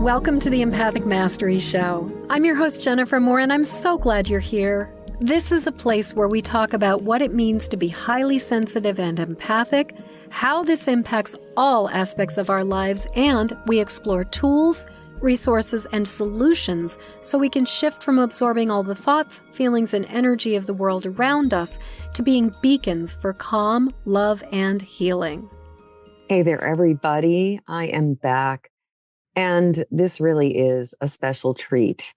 Welcome to the Empathic Mastery Show. I'm your host, Jennifer Moore, and I'm so glad you're here. This is a place where we talk about what it means to be highly sensitive and empathic, how this impacts all aspects of our lives, and we explore tools, resources, and solutions so we can shift from absorbing all the thoughts, feelings, and energy of the world around us to being beacons for calm, love, and healing. Hey there, everybody. I am back. And this really is a special treat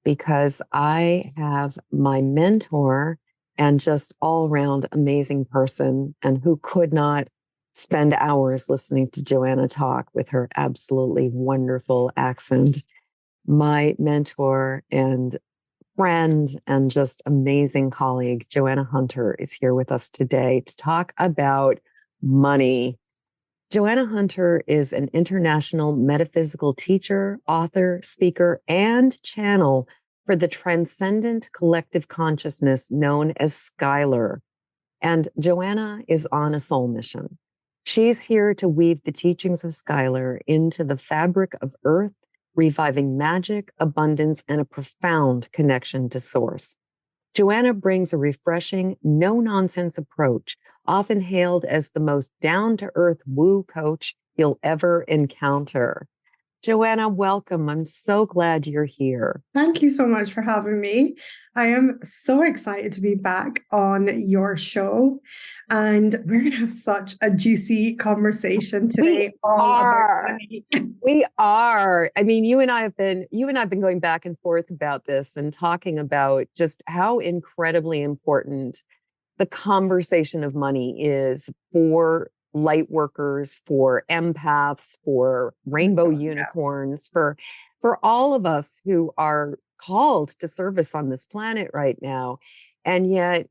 because I have my mentor and just all-around amazing person, and who could not spend hours listening to Joanna talk with her absolutely wonderful accent. My mentor and friend and just amazing colleague, Joanna Hunter, is here with us today to talk about money. Joanna Hunter is an international metaphysical teacher, author, speaker, and channel for the transcendent collective consciousness known as Skylar. And Joanna is on a soul mission. She's here to weave the teachings of Skylar into the fabric of Earth, reviving magic, abundance, and a profound connection to Source. Joanna brings a refreshing, no-nonsense approach, often hailed as the most down-to-earth woo coach you'll ever encounter. Joanna, welcome. I'm so glad you're here. Thank you so much for having me. I am so excited to be back on your show, and we're going to have such a juicy conversation today. We are. I mean, you and I have been going back and forth about this and talking about just how incredibly important the conversation of money is for light workers, for empaths, for rainbow unicorns, for all of us who are called to service on this planet right now. And yet,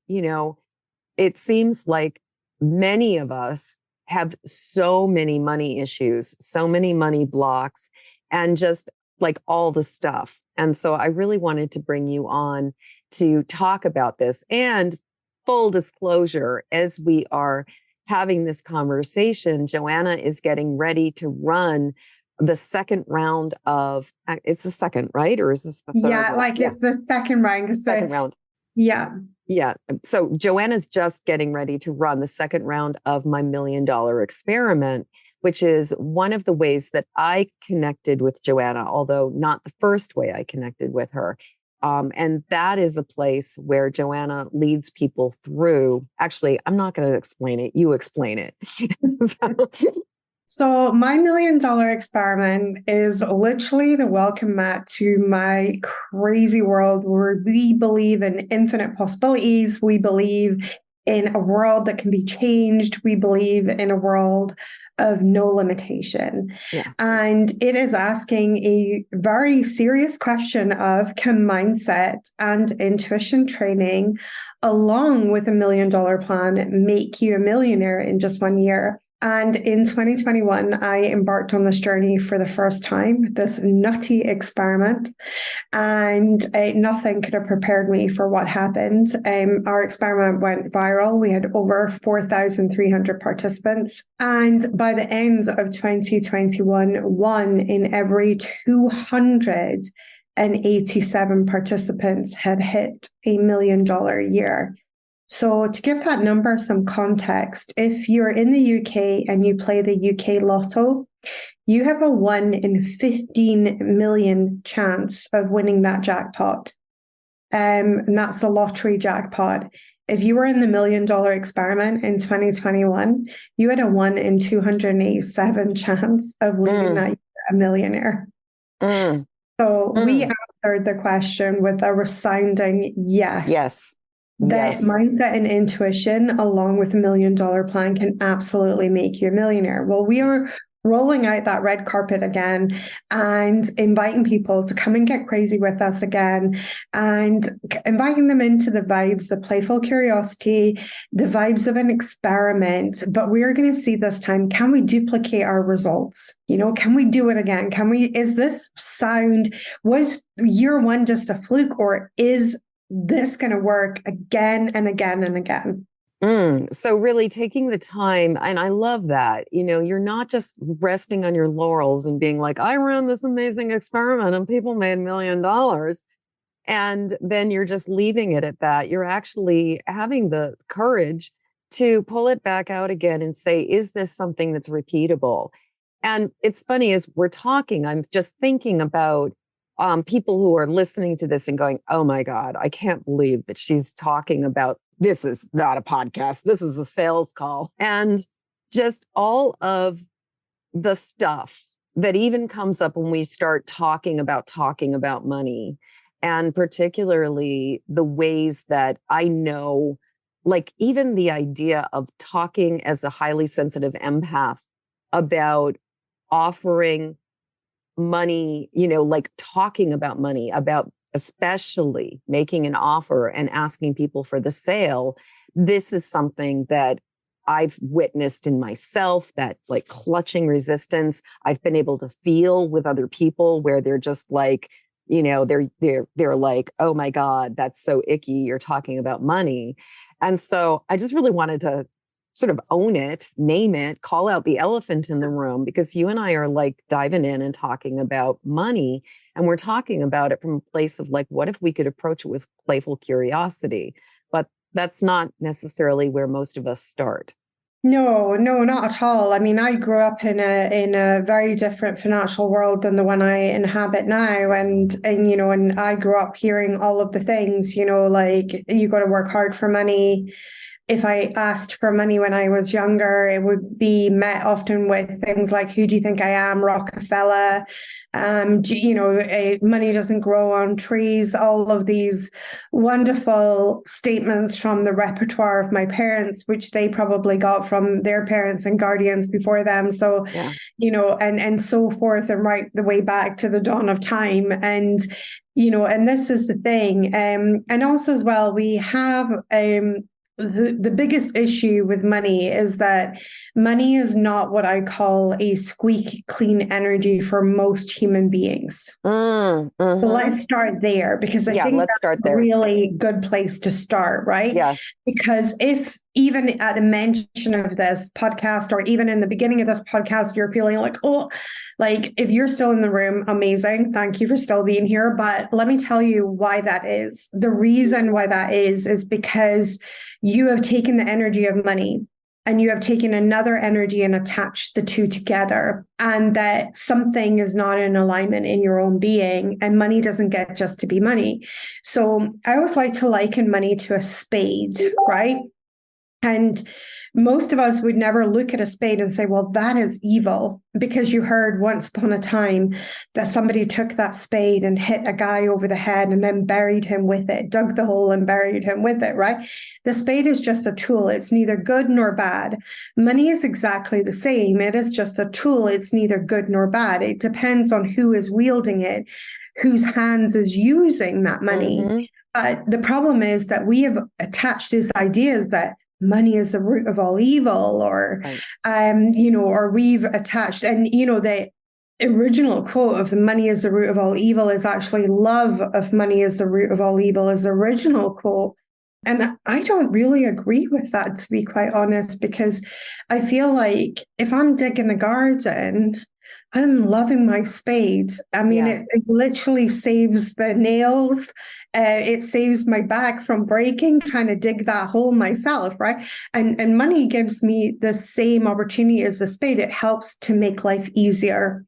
it seems like many of us have so many money issues, so many money blocks, and just like all the stuff. And so I really wanted to bring you on to talk about this. And full disclosure, as we are having this conversation, Joanna is getting ready to run the second round of, it's the second, right? Or is this the third? It's the second round. Second round. Yeah. Yeah. So Joanna's just getting ready to run the second round of my $1 million experiment, which is one of the ways that I connected with Joanna, although not the first way I connected with her. And that is a place where Joanna leads people through. Actually, I'm not going to explain it. You explain it. So my $1 million experiment is literally the welcome mat to my crazy world where we believe in infinite possibilities. We believe in a world that can be changed. We believe in a world of no limitation. Yeah. And it is asking a very serious question of, can mindset and intuition training, along with $1 million plan, make you a millionaire in just 1 year? And in 2021, I embarked on this journey for the first time, this nutty experiment, and nothing could have prepared me for what happened. Our experiment went viral. We had over 4,300 participants. And by the end of 2021, 1 in every 287 participants had hit $1 million a year. So to give that number some context, if you're in the UK and you play the UK lotto, you have a 1 in 15 million chance of winning that jackpot. And that's the lottery jackpot. If you were in the $1 million experiment in 2021, you had a 1 in 287 chance of leaving that year a millionaire. So we answered the question with a resounding yes. Yes. That mindset and intuition, along with $1 million plan, can absolutely make you a millionaire. Well, we are rolling out that red carpet again and inviting people to come and get crazy with us again, and inviting them into the vibes, the playful curiosity, the vibes of an experiment. But we are going to see this time, can we duplicate our results? Can we do it again? Was year 1 just a fluke, or is this going to work again and again and again? So really taking the time, and I love that, you're not just resting on your laurels and being like, I ran this amazing experiment and people made $1 million. And then you're just leaving it at that. You're actually having the courage to pull it back out again and say, is this something that's repeatable? And it's funny, as we're talking, I'm just thinking about people who are listening to this and going, oh my God, I can't believe that she's talking about this is not a podcast. This is a sales call. And just all of the stuff that even comes up when we start talking about money, and particularly the ways that I know, like even the idea of talking as a highly sensitive empath about offering money, like talking about money, about especially making an offer and asking people for the sale. This is something that I've witnessed in myself, that like clutching resistance I've been able to feel with other people, where they're just like, they're like, oh my God, that's so icky. You're talking about money. And so I just really wanted to sort of own it, name it, call out the elephant in the room, because you and I are like diving in and talking about money. And we're talking about it from a place of like, what if we could approach it with playful curiosity? But that's not necessarily where most of us start. No, not at all. I mean, I grew up in a very different financial world than the one I inhabit now, and I grew up hearing all of the things, like you got to work hard for money. If I asked for money when I was younger, it would be met often with things like, who do you think I am, Rockefeller? Money doesn't grow on trees. All of these wonderful statements from the repertoire of my parents, which they probably got from their parents and guardians before them. So, Yeah. And so forth, and right the way back to the dawn of time. And this is the thing. And also as well, we have the biggest issue with money is that money is not what I call a squeaky clean energy for most human beings. So let's start there, because I think let's that's start a there. really good place to start, right? Yeah. Because if even at the mention of this podcast, or even in the beginning of this podcast, you're feeling like, oh, like if you're still in the room, amazing. Thank you for still being here. But let me tell you why that is. The reason why that is because you have taken the energy of money and you have taken another energy and attached the two together, and that something is not in alignment in your own being, and money doesn't get just to be money. So I always like to liken money to a spade, right? And most of us would never look at a spade and say, well, that is evil, because you heard once upon a time that somebody took that spade and hit a guy over the head and then buried him with it, dug the hole and buried him with it, right? The spade is just a tool. It's neither good nor bad. Money is exactly the same. It is just a tool. It's neither good nor bad. It depends on who is wielding it, whose hands is using that money. But the problem is that we have attached these ideas that money is the root of all evil, or, or we've attached, and, the original quote of the money is the root of all evil is actually love of money is the root of all evil is the original quote. And I don't really agree with that, to be quite honest, because I feel like if I'm digging the garden, I'm loving my spade. I mean, it literally saves the nails. It saves my back from breaking, trying to dig that hole myself, right? And money gives me the same opportunity as the spade. It helps to make life easier.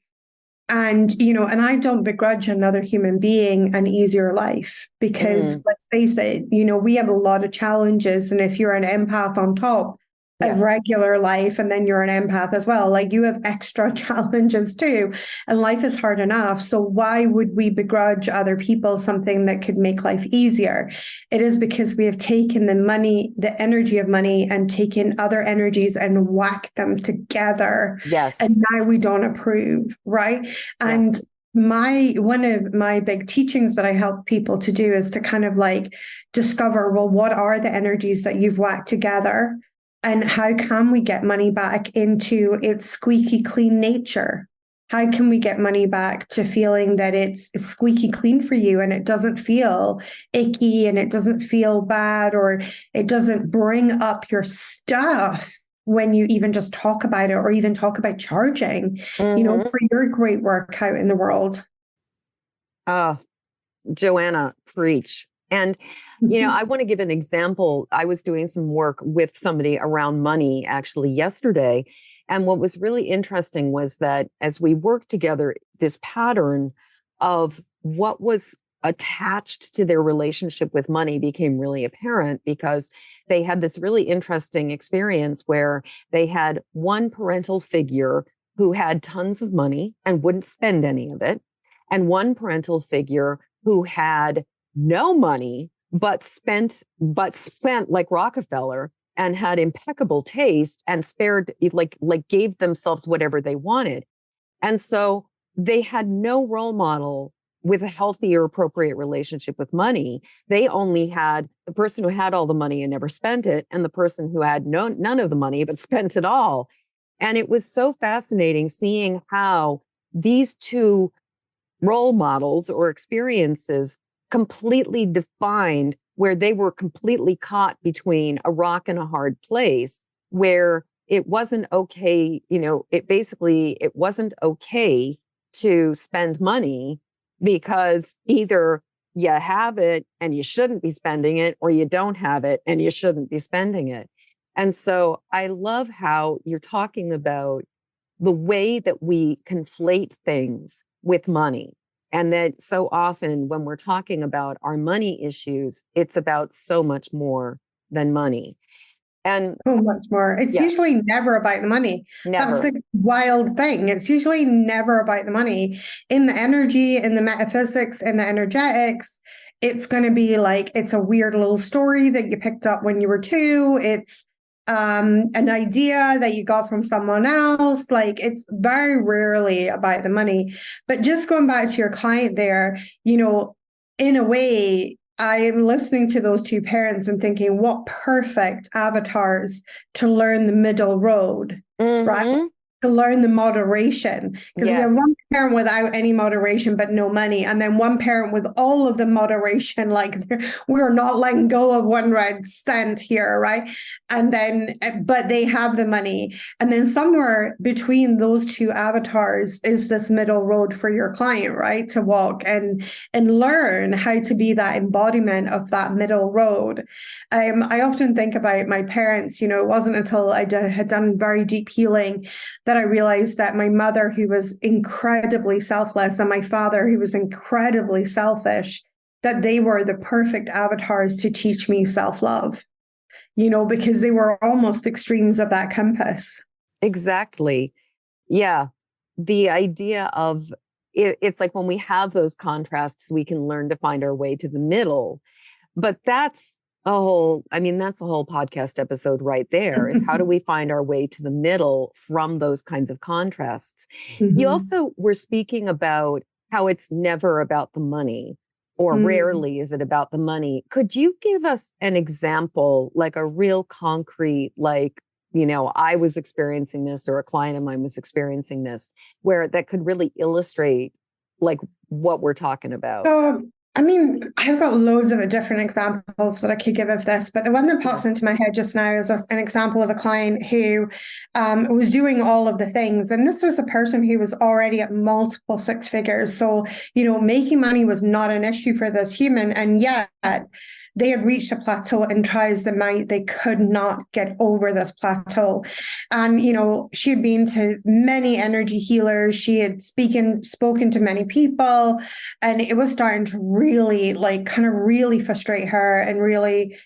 And, and I don't begrudge another human being an easier life, because let's face it, we have a lot of challenges. And if you're an empath on top of regular life, and then you're an empath as well, like you have extra challenges too, and life is hard enough. So why would we begrudge other people something that could make life easier? It is because we have taken the energy of money, and taken other energies and whacked them together. Yes. And now we don't approve, right? And one of my big teachings that I help people to do is to kind of like discover, well, what are the energies that you've whacked together? And how can we get money back into its squeaky clean nature? How can we get money back to feeling that it's squeaky clean for you and it doesn't feel icky and it doesn't feel bad or it doesn't bring up your stuff when you even just talk about it or even talk about charging, for your great work out in the world. Joanna, preach. And, I want to give an example. I was doing some work with somebody around money actually yesterday. And what was really interesting was that as we worked together, this pattern of what was attached to their relationship with money became really apparent because they had this really interesting experience where they had one parental figure who had tons of money and wouldn't spend any of it, and one parental figure who had no money but spent like Rockefeller and had impeccable taste and spared, like gave themselves whatever they wanted. And so they had no role model with a healthy or appropriate relationship with money. They only had the person who had all the money and never spent it, and the person who had none of the money but spent it all. And it was so fascinating seeing how these two role models or experiences completely defined where they were completely caught between a rock and a hard place, where it wasn't okay, it wasn't okay to spend money because either you have it and you shouldn't be spending it, or you don't have it and you shouldn't be spending it. And so I love how you're talking about the way that we conflate things with money. And that so often when we're talking about our money issues, it's about so much more than money. And so much more. It's usually never about the money. Never. That's the wild thing. It's usually never about the money. In the energy, in the metaphysics, in the energetics, it's going to be like, it's a weird little story that you picked up when you were 2. It's an idea that you got from someone else. Like, it's very rarely about the money. But just going back to your client there, in a way, I am listening to those 2 parents and thinking, what perfect avatars to learn the middle road, right? To learn the moderation. Because we have one parent without any moderation, but no money. And then one parent with all of the moderation, like we're not letting go of 1 red cent here, right? And then, but they have the money. And then somewhere between those 2 avatars is this middle road for your client, right? To walk and learn how to be that embodiment of that middle road. I often think about my parents. It wasn't until I had done very deep healing that I realized that my mother, who was incredibly selfless, and my father, who was incredibly selfish, that they were the perfect avatars to teach me self-love, because they were almost extremes of that compass. Exactly. Yeah. The idea of it's like when we have those contrasts, we can learn to find our way to the middle. But that's a whole podcast episode right there, is how do we find our way to the middle from those kinds of contrasts? You also were speaking about how it's never about the money, or rarely is it about the money. Could you give us an example, like a real concrete, like, I was experiencing this, or a client of mine was experiencing this, where that could really illustrate like what we're talking about? I've got loads of different examples that I could give of this, but the one that pops into my head just now is an example of a client who was doing all of the things. And this was a person who was already at multiple 6 figures. So, making money was not an issue for this human. And yet they had reached a plateau, and try as they might, they could not get over this plateau. And, she had been to many energy healers. She had spoken to many people, and it was starting to really really frustrate her, and really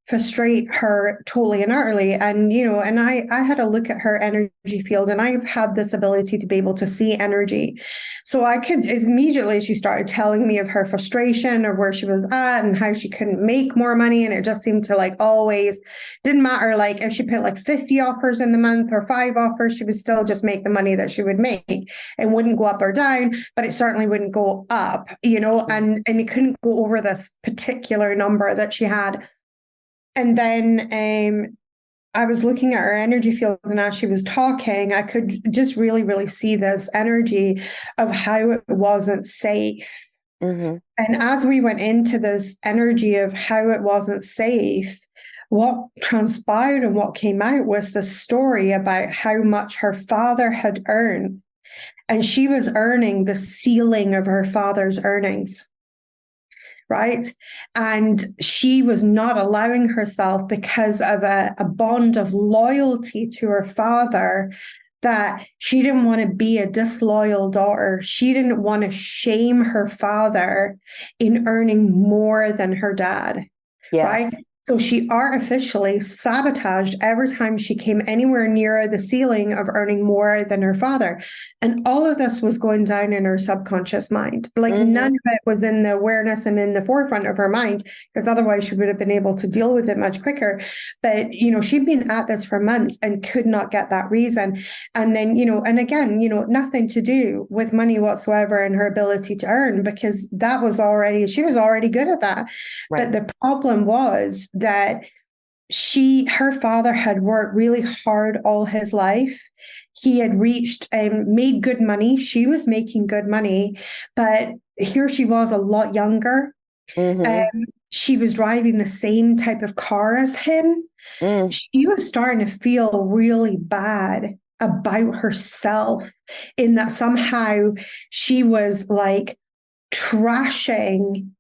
frustrate her totally and utterly. And, and I had a look at her energy field, and I've had this ability to be able to see energy. So I could immediately, she started telling me of her frustration, or where she was at and how she couldn't make more money. And it just seemed to always didn't matter. Like if she put 50 offers in the month or 5 offers, she would still just make the money that she would make, and wouldn't go up or down, but it certainly wouldn't go up, and it couldn't go over this particular number that she had. And then I was looking at her energy field, and as she was talking, I could just really, really see this energy of how it wasn't safe. Mm-hmm. And as we went into this energy of how it wasn't safe, what transpired and what came out was the story about how much her father had earned. And she was earning the ceiling of her father's earnings, right? And she was not allowing herself, because of a bond of loyalty to her father, that she didn't want to be a disloyal daughter. She didn't want to shame her father in earning more than her dad, right? Yes. So she artificially sabotaged every time she came anywhere near the ceiling of earning more than her father. And all of this was going down in her subconscious mind. Like none of it was in the awareness and in the forefront of her mind, because otherwise she would have been able to deal with it much quicker. But, she'd been at this for months and could not get that reason. And then, and again, nothing to do with money whatsoever and her ability to earn, because she was already good at that. Right. But the problem was that her father had worked really hard all his life. He had reached and made good money. She was making good money, but here she was a lot younger. She was driving the same type of car as him. She was starting to feel really bad about herself, in that somehow she was like trashing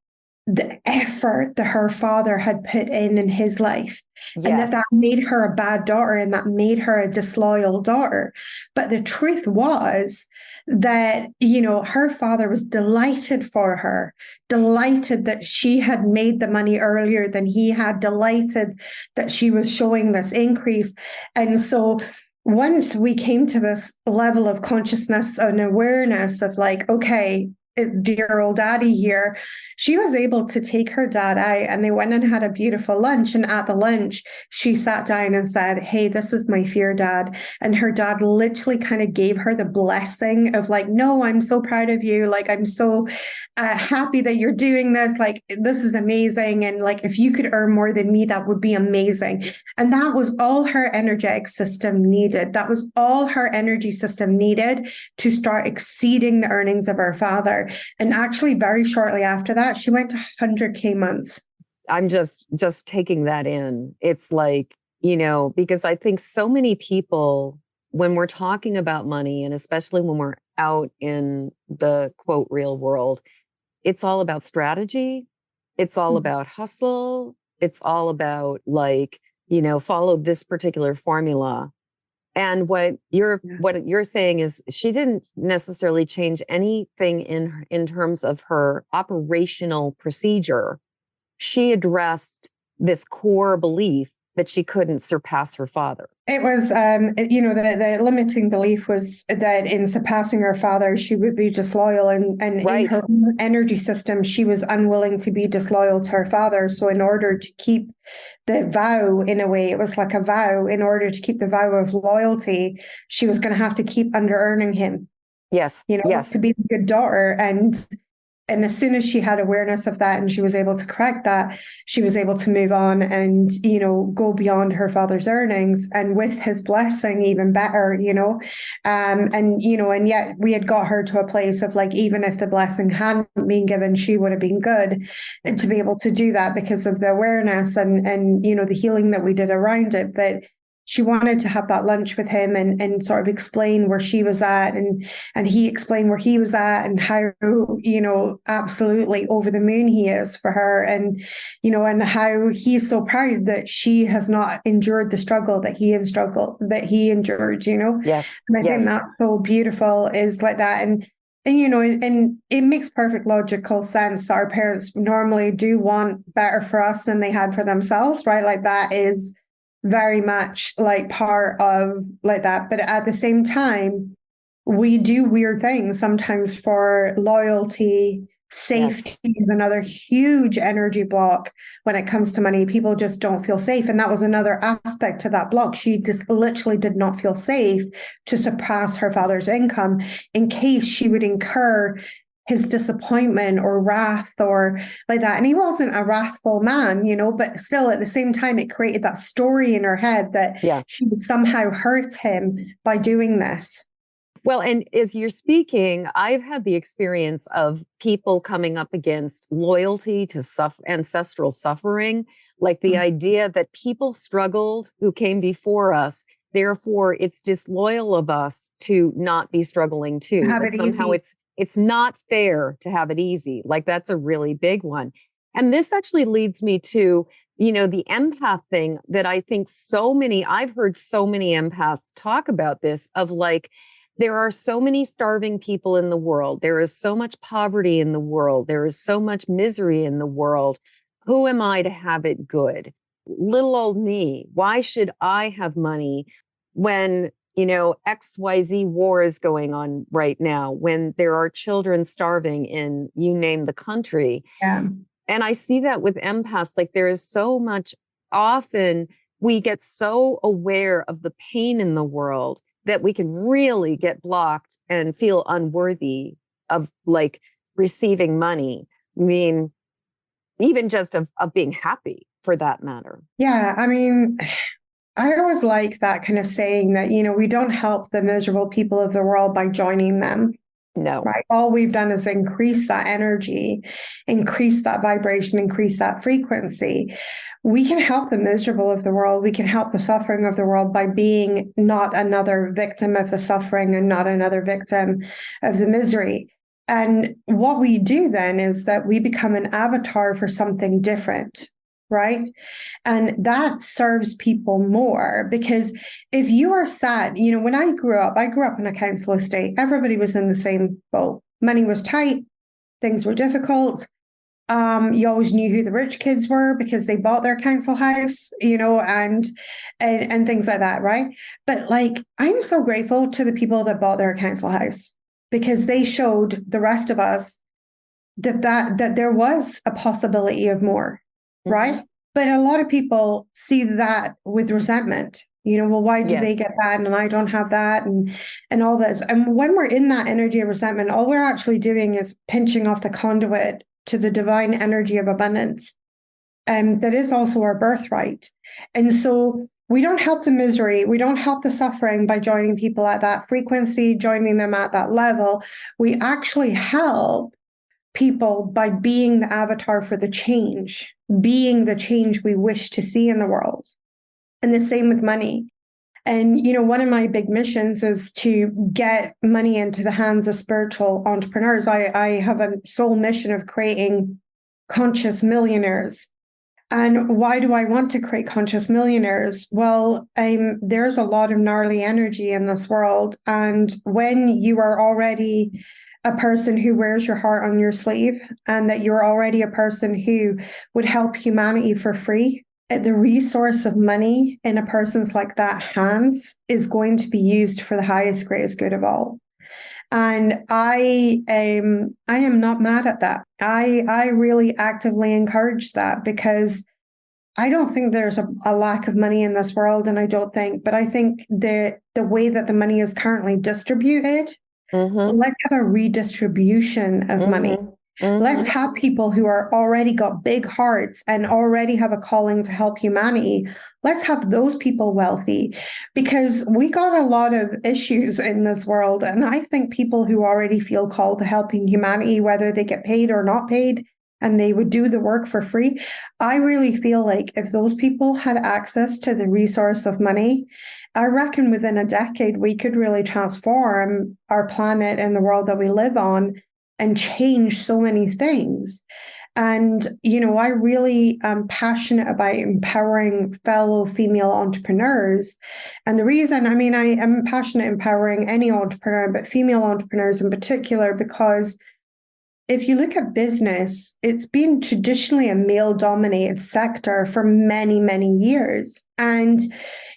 the effort that her father had put in his life. Yes. And that made her a bad daughter, and that made her a disloyal daughter. But the truth was that, her father was delighted for her, delighted that she had made the money earlier than he had, delighted that she was showing this increase. And so once we came to this level of consciousness and awareness of like, okay, it's dear old daddy here, she was able to take her dad out, and they went and had a beautiful lunch. And at the lunch, she sat down and said, hey, this is my fear, dad. And her dad literally kind of gave her the blessing of like, no, I'm so proud of you. Like, I'm so happy that you're doing this. Like, this is amazing. And like, if you could earn more than me, that would be amazing. And that was all her energetic system needed. That was all her energy system needed to start exceeding the earnings of her father. And actually, very shortly after that, she went to 100K months. I'm just taking that in. It's like, because I think so many people, when we're talking about money, and especially when we're out in the quote real world, it's all about strategy. It's all about hustle. It's all about like, follow this particular formula. And what you're saying is she didn't necessarily change anything in terms of her operational procedure. She addressed this core belief that she couldn't surpass her father. It was, the limiting belief was that in surpassing her father, she would be disloyal. And Right. In her own energy system, she was unwilling to be disloyal to her father. So in order to keep the vow, in a way, it was like a vow. In order to keep the vow of loyalty, she was going to have to keep under-earning him. Yes. Yes. To be a good daughter. And as soon as she had awareness of that and she was able to correct that, she was able to move on and, go beyond her father's earnings, and with his blessing, even better, and yet we had got her to a place of like, even if the blessing hadn't been given, she would have been good, and to be able to do that because of the awareness and, the healing that we did around it. But she wanted to have that lunch with him and sort of explain where she was at, and he explained where he was at, and how, absolutely over the moon he is for her, and, and how he's so proud that she has not endured the struggle that he endured, Yes. And I think that's so beautiful, is like that. And and it makes perfect logical sense. Our parents normally do want better for us than they had for themselves, right? Like that is very much like part of like that. But at the same time, we do weird things sometimes for loyalty. Safety is another huge energy block when it comes to money. People just don't feel safe. And that was another aspect to that block. She just literally did not feel safe to surpass her father's income in case she would incur his disappointment or wrath or like that. And he wasn't a wrathful man, but still at the same time, it created that story in her head that Yeah. she would somehow hurt him by doing this. Well, and as you're speaking, I've had the experience of people coming up against loyalty to ancestral suffering, like the idea that people struggled who came before us. Therefore, it's disloyal of us to not be struggling too. Have That it somehow easy. it's not fair to have it easy. Like that's a really big one. And this actually leads me to, the empath thing that I think I've heard so many empaths talk about this of like, there are so many starving people in the world. There is so much poverty in the world. There is so much misery in the world. Who am I to have it good? Little old me. Why should I have money when, XYZ war is going on right now, when there are children starving in you name the country? Yeah. And I see that with empaths, like there is so much, often we get so aware of the pain in the world that we can really get blocked and feel unworthy of like receiving money. I mean, even just of being happy for that matter. Yeah. I mean, I always like that kind of saying that, we don't help the miserable people of the world by joining them. No. Right. All we've done is increase that energy, increase that vibration, increase that frequency. We can help the miserable of the world. We can help the suffering of the world by being not another victim of the suffering and not another victim of the misery. And what we do then is that we become an avatar for something different. Right. And that serves people more because if you are sad, when I grew up in a council estate. Everybody was in the same boat. Money was tight. Things were difficult. You always knew who the rich kids were because they bought their council house, and things like that. Right. But like, I'm so grateful to the people that bought their council house because they showed the rest of us that there was a possibility of more. Mm-hmm. Right. But a lot of people see that with resentment. Well, why do they get that and I don't have that and all this? And when we're in that energy of resentment, all we're actually doing is pinching off the conduit to the divine energy of abundance. And that is also our birthright. And so we don't help the misery. We don't help the suffering by joining people at that frequency, joining them at that level. We actually help people by being the avatar for the change, being the change we wish to see in the world. And the same with money. And, one of my big missions is to get money into the hands of spiritual entrepreneurs. I have a sole mission of creating conscious millionaires. And why do I want to create conscious millionaires? Well, there's a lot of gnarly energy in this world. And when you are already a person who wears your heart on your sleeve and that you're already a person who would help humanity for free, the resource of money in a person's like that hands is going to be used for the highest, greatest good of all. And I am not mad at that. I really actively encourage that because I don't think there's a lack of money in this world. And but I think the way that the money is currently distributed, let's have a redistribution of money. Let's have people who are already got big hearts and already have a calling to help humanity. Let's have those people wealthy because we got a lot of issues in this world. And I think people who already feel called to helping humanity, whether they get paid or not paid, and they would do the work for free. I really feel like if those people had access to the resource of money, I reckon within a decade, we could really transform our planet and the world that we live on and change so many things. And, I really am passionate about empowering fellow female entrepreneurs. And the reason, I am passionate empowering any entrepreneur, but female entrepreneurs in particular, because if you look at business, it's been traditionally a male-dominated sector for many, many years. And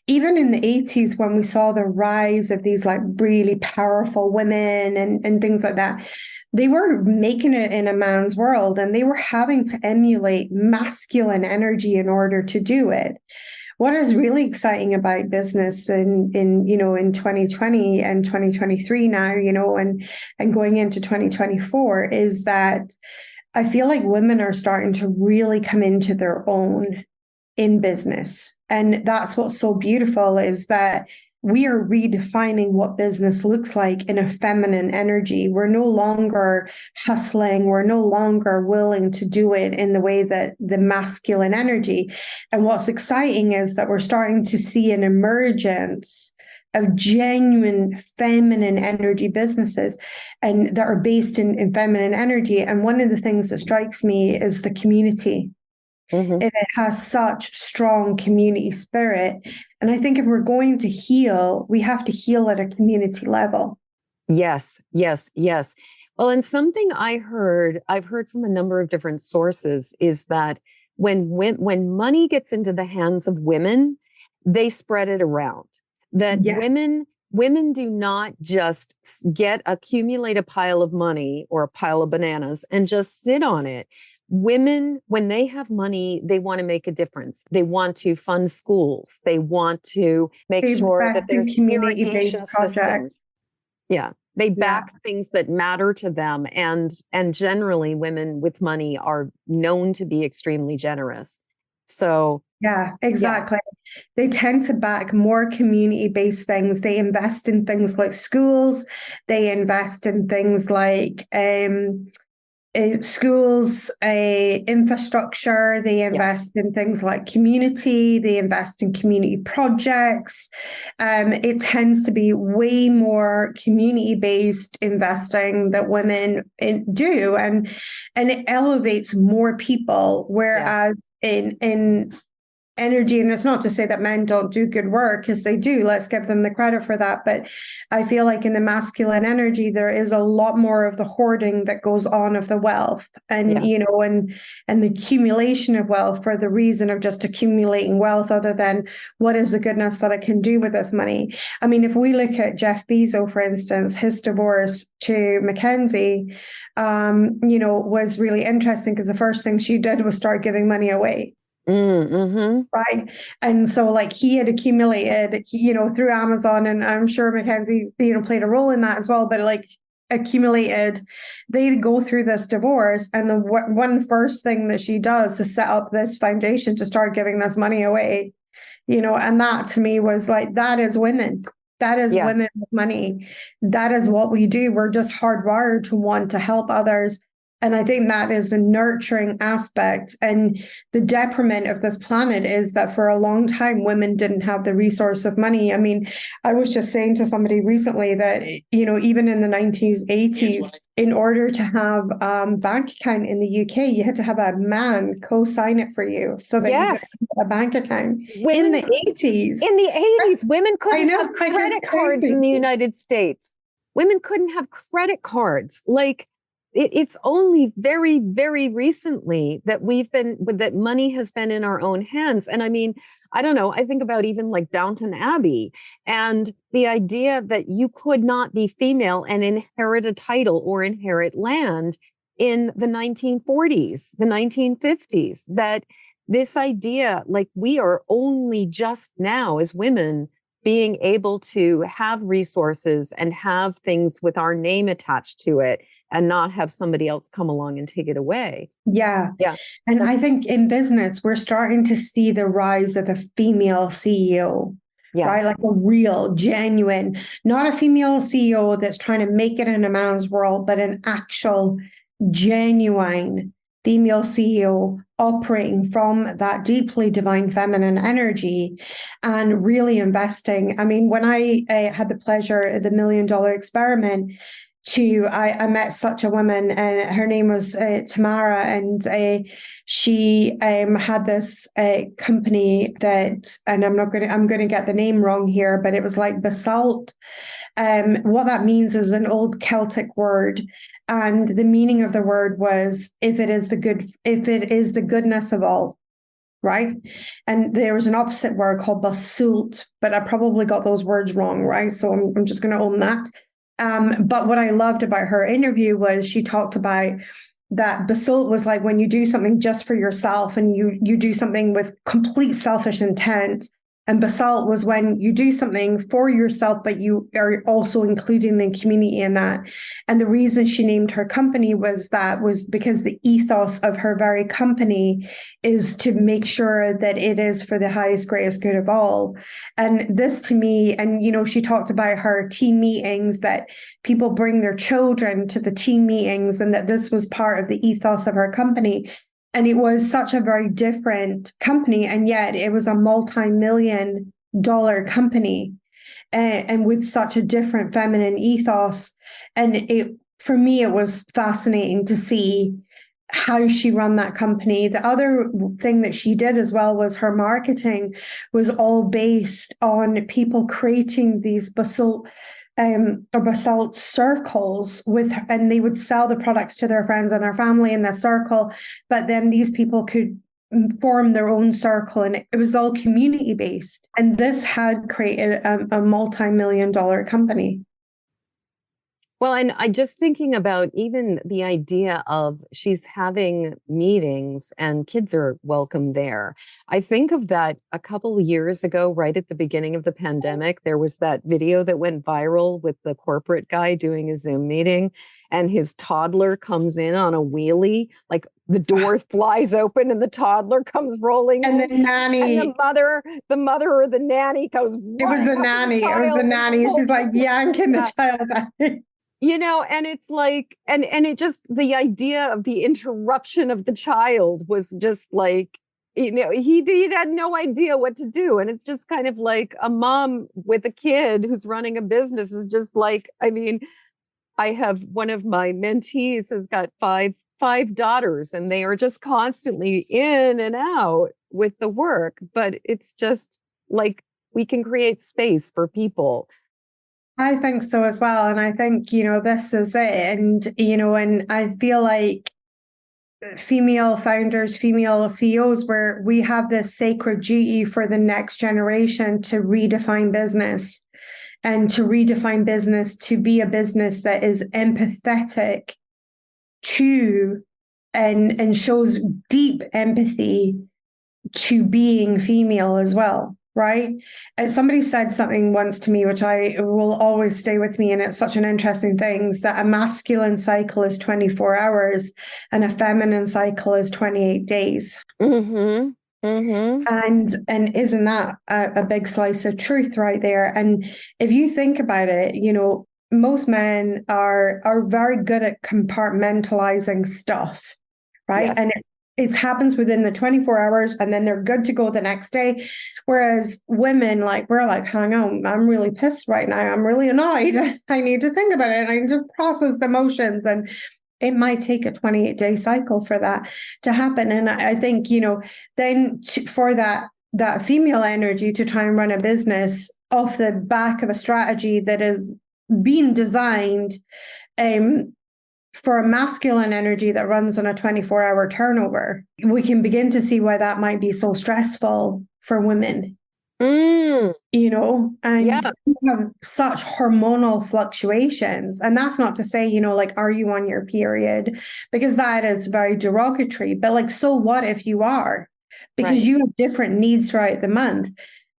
even in the 80s, when we saw the rise of these like really powerful women and things like that, they were making it in a man's world and they were having to emulate masculine energy in order to do it. what is really exciting about business in 2020 and 2023 now, and going into 2024 is that I feel like women are starting to really come into their own in business. And that's what's so beautiful, is that we are redefining what business looks like in a feminine energy. We're no longer hustling. We're no longer willing to do it in the way that the masculine energy. And what's exciting is that we're starting to see an emergence of genuine feminine energy businesses, and that are based in feminine energy. And one of the things that strikes me is the community. Mhm. It has such strong community spirit. And I think if we're going to heal, we have to heal at a community level. Yes, yes, yes. Well, and something I've heard from a number of different sources, is that when money gets into the hands of women, they spread it around. That Yeah. women do not just accumulate a pile of money or a pile of bananas and just sit on it. Women, when they have money, they want to make a difference. They want to fund schools. They want to make They sure that invest in there's irrigation community-based projects. systems. Yeah. They Yeah. back things that matter to them. And generally women with money are known to be extremely generous. So Yeah, exactly. They tend to back more community-based things. They invest in things like schools. They invest in things like schools, infrastructure. They invest in things like community. They invest in community projects. It tends to be way more community-based investing that women do, and it elevates more people. Whereas in energy, and it's not to say that men don't do good work, because they do, let's give them the credit for that, but I feel like in the masculine energy there is a lot more of the hoarding that goes on of the wealth, and and the accumulation of wealth for the reason of just accumulating wealth, other than what is the goodness that I can do with this money. I mean, if we look at Jeff Bezos, for instance, his divorce to Mackenzie was really interesting, because the first thing she did was start giving money away. mm-hmm. Right. And so like he had accumulated, through Amazon, and I'm sure Mackenzie, played a role in that as well, but like accumulated, they go through this divorce, and the one first thing that she does is set up this foundation to start giving this money away, and that to me was like, that is women. That is women with money. That is what we do. We're just hardwired to want to help others. And I think that is the nurturing aspect. And the detriment of this planet is that for a long time, women didn't have the resource of money. I mean, I was just saying to somebody recently that, even in the 90s, 80s, in order to have a bank account in the UK, you had to have a man co-sign it for you so that you could have a bank account. In the 80s. In the 80s, women couldn't have like, credit cards in the United States. Women couldn't have credit cards. Like, it's only very, very recently that that money has been in our own hands. And I mean, I don't know, I think about even like Downton Abbey, and the idea that you could not be female and inherit a title or inherit land in the 1940s, the 1950s, that this idea, like, we are only just now as women being able to have resources and have things with our name attached to it, and not have somebody else come along and take it away. Yeah. And I think in business, we're starting to see the rise of the female CEO, right? Like a real, genuine, not a female CEO that's trying to make it in a man's world, but an actual, genuine female CEO operating from that deeply divine feminine energy and really investing. I mean, when I had the pleasure of the $1 Million Experiment, I met such a woman, and her name was Tamara, and she had this company that, and I'm going to get the name wrong here, but it was like basalt. What that means is an old Celtic word, and the meaning of the word was if it is the goodness of all. Right. And there was an opposite word called basalt, but I probably got those words wrong. Right. So I'm just going to own that. But what I loved about her interview was she talked about that basalt was like when you do something just for yourself and you do something with complete selfish intent. And basalt was when you do something for yourself, but you are also including the community in that. And the reason she named her company was because the ethos of her very company is to make sure that it is for the highest, greatest good of all. And this to me, and she talked about her team meetings, that people bring their children to the team meetings, and that this was part of the ethos of her company. And it was such a very different company, and yet it was a multi-million-dollar company, and with such a different feminine ethos. And for me, it was fascinating to see how she run that company. The other thing that she did as well was her marketing was all based on people creating these basalt circles and they would sell the products to their friends and their family in their circle, but then these people could form their own circle, and it was all community based. And this had created a multi-million-dollar company. Well, and I just thinking about even the idea of she's having meetings and kids are welcome there. I think of that a couple of years ago, right at the beginning of the pandemic, there was that video that went viral with the corporate guy doing a Zoom meeting and his toddler comes in on a wheelie, like the door flies open and the toddler comes rolling and in. the nanny, and the mother or the nanny goes, it was the nanny. She's like yanking the child out. And it's like, and it just, the idea of the interruption of the child was just like, he had no idea what to do. And it's just kind of like a mom with a kid who's running a business is just like, I mean, I have one of my mentees has got five daughters and they are just constantly in and out with the work, but it's just like, we can create space for people. I think so as well. And I think, this is it. And, and I feel like female founders, female CEOs, where we have this sacred duty for the next generation to redefine business and to redefine business to be a business that is empathetic to and shows deep empathy to being female as well. Right? And somebody said something once to me, which I will always stay with me. And it's such an interesting thing, is that a masculine cycle is 24 hours and a feminine cycle is 28 days. Mm-hmm. Mm-hmm. And isn't that a big slice of truth right there? And if you think about it, most men are very good at compartmentalizing stuff, right? Yes. And it happens within the 24 hours and then they're good to go the next day. Whereas women, we're like, hang on, I'm really pissed right now. I'm really annoyed. I need to think about it. I need to process the emotions. And it might take a 28-day cycle for that to happen. And I think, then for that female energy to try and run a business off the back of a strategy that is being designed for a masculine energy that runs on a 24-hour turnover, we can begin to see why that might be so stressful for women. And we have such hormonal fluctuations. And that's not to say, are you on your period? Because that is very derogatory. But so what if you are? Because you have different needs throughout the month.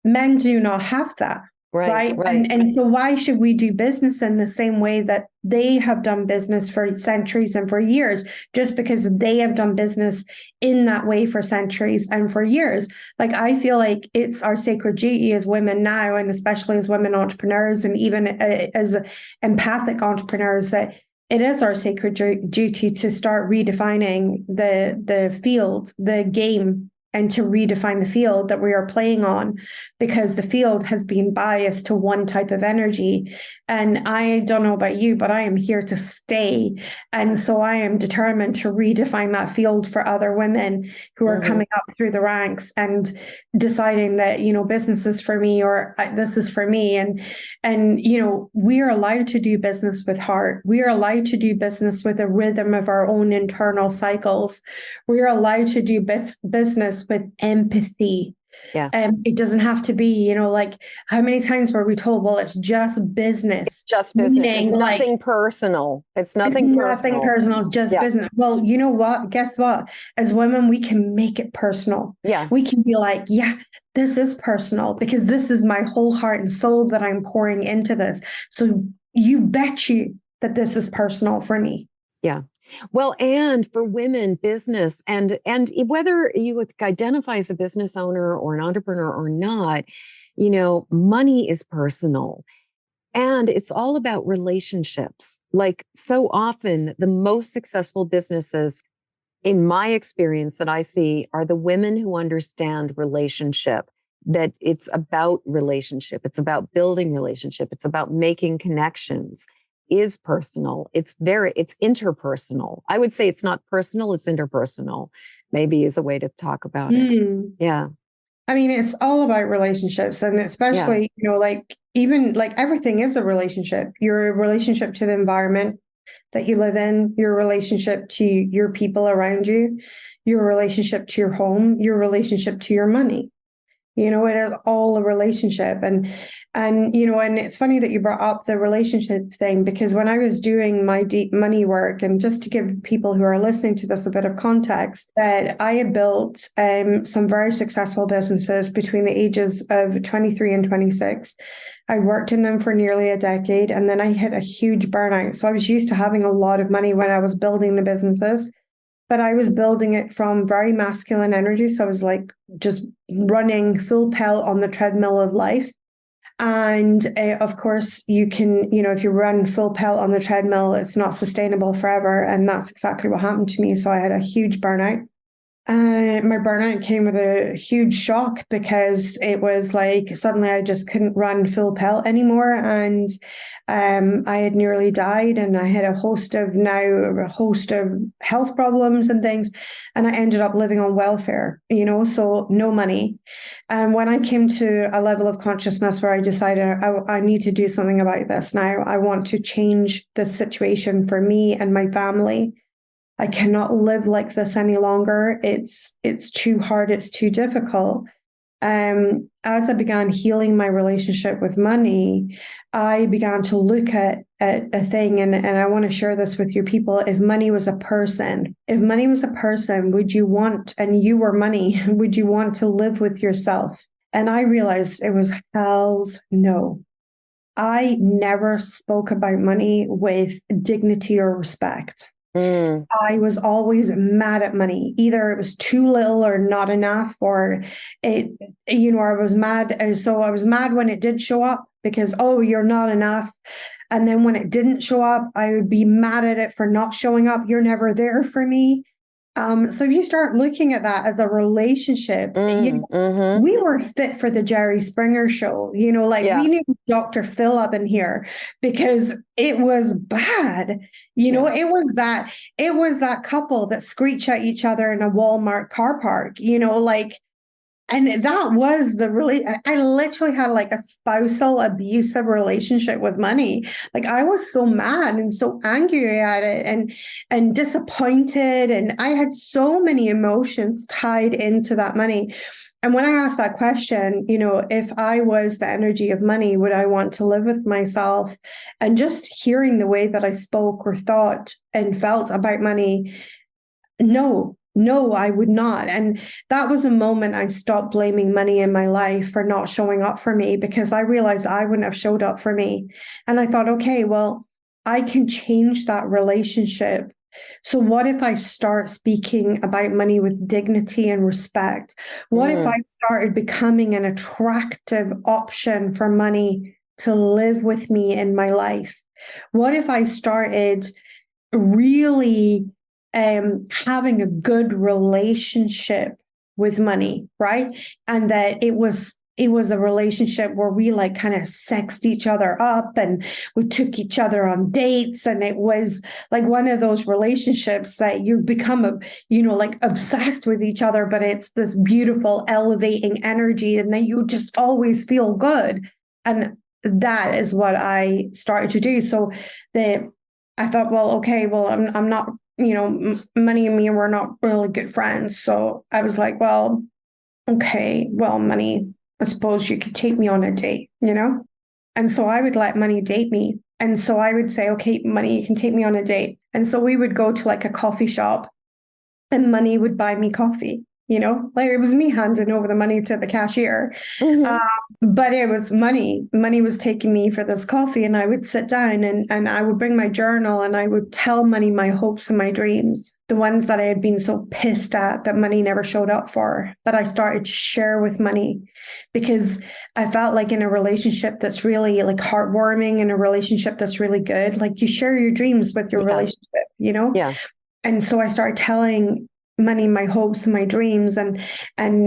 Men do not have that. Right. And so why should we do business in the same way that they have done business for centuries and for years, just because they have done business in that way for centuries and for years? I feel like it's our sacred duty as women now, and especially as women entrepreneurs and even as empathic entrepreneurs, that it is our sacred duty to start redefining the field, the game, and to redefine the field that we are playing on, because the field has been biased to one type of energy. And I don't know about you, but I am here to stay. And so I am determined to redefine that field for other women who are coming up through the ranks and deciding that, business is for me, or this is for me. And we are allowed to do business with heart. We are allowed to do business with a rhythm of our own internal cycles. We are allowed to do business with empathy. Yeah. It doesn't have to be, like how many times were we told, well, it's just It's business, just business. It's meaning like nothing personal. It's it's nothing nothing personal. personal, it's just Yeah. business. Well, you know what? Guess what? As women, we can make it personal. Yeah. We can be like, yeah, this is personal because this is my whole heart and soul that I'm pouring into this. So you bet you that this is personal for me. Yeah. Well, and for women, business and whether you would identify as a business owner or an entrepreneur or not, money is personal. And it's all about relationships. Like so often, the most successful businesses, in my experience, that I see are the women who understand relationship, that it's about relationship. It's about building relationship. It's about making connections, is personal. It's interpersonal. I would say it's not personal, it's interpersonal, maybe is a way to talk about it. Mm. Yeah. I mean, it's all about relationships, and Yeah. especially, like even like everything is a relationship. Your relationship to the environment that you live in, your relationship to your people around you, your relationship to your home, your relationship to your money. It is all a relationship. And it's funny that you brought up the relationship thing, because when I was doing my deep money work, and just to give people who are listening to this a bit of context, that I had built some very successful businesses between the ages of 23 and 26. I worked in them for nearly a decade, and then I hit a huge burnout. So I was used to having a lot of money when I was building the businesses, but I was building it from very masculine energy. So I was like just running full pelt on the treadmill of life. And of course, you can, if you run full pelt on the treadmill, it's not sustainable forever. And that's exactly what happened to me. So I had a huge burnout. My burnout came with a huge shock, because it was like suddenly I just couldn't run full pelt anymore. And I had nearly died, and I had a host of health problems and things. And I ended up living on welfare, so no money. And when I came to a level of consciousness where I decided I need to do something about this now, I want to change the situation for me and my family. I cannot live like this any longer. It's too hard. It's too difficult. As I began healing my relationship with money, I began to look at a thing, and I want to share this with your people. If money was a person, would you want, and you were money, would you want to live with yourself? And I realized it was hell's no. I never spoke about money with dignity or respect. Mm. I was always mad at money. Either it was too little or not enough, or I was mad. So I was mad when it did show up, because, oh, you're not enough. And then when it didn't show up, I would be mad at it for not showing up. You're never there for me. So if you start looking at that as a relationship, Mm-hmm. we were fit for the Jerry Springer show, we need Dr. Phil up in here, because it was bad. It was that couple that screech at each other in a Walmart car park, and that was I literally had like a spousal abusive relationship with money. Like I was so mad and so angry at it, and disappointed. And I had so many emotions tied into that money. And when I asked that question, if I was the energy of money, would I want to live with myself? And just hearing the way that I spoke or thought and felt about money, no, I would not. And that was a moment I stopped blaming money in my life for not showing up for me, because I realized I wouldn't have showed up for me. And I thought, okay, well, I can change that relationship. So what if I start speaking about money with dignity and respect? What if I started becoming an attractive option for money to live with me in my life? What if I started really having a good relationship with money, right? And that it was a relationship where we like kind of sexed each other up, and we took each other on dates, and it was like one of those relationships that you become like obsessed with each other, but it's this beautiful elevating energy, and then you just always feel good. And that is what I started to do. So I thought, well, okay, well, I'm not, money and me, we're not really good friends. So I was like, well, okay, well, money, I suppose you could take me on a date, you know? And so I would let money date me. And so I would say, okay, money, you can take me on a date. And so we would go to like a coffee shop and money would buy me coffee, you know, like it was me handing over the money to the cashier. Mm-hmm. Um, but it was money. Money was taking me for this coffee, and I would sit down and I would bring my journal and I would tell money my hopes and my dreams, the ones that I had been so pissed at that money never showed up for. But I started to share with money because I felt like in a relationship that's really like heartwarming, in a relationship that's really good, like you share your dreams with your Yeah. relationship, you know? Yeah. And so I started telling money my hopes and my dreams, and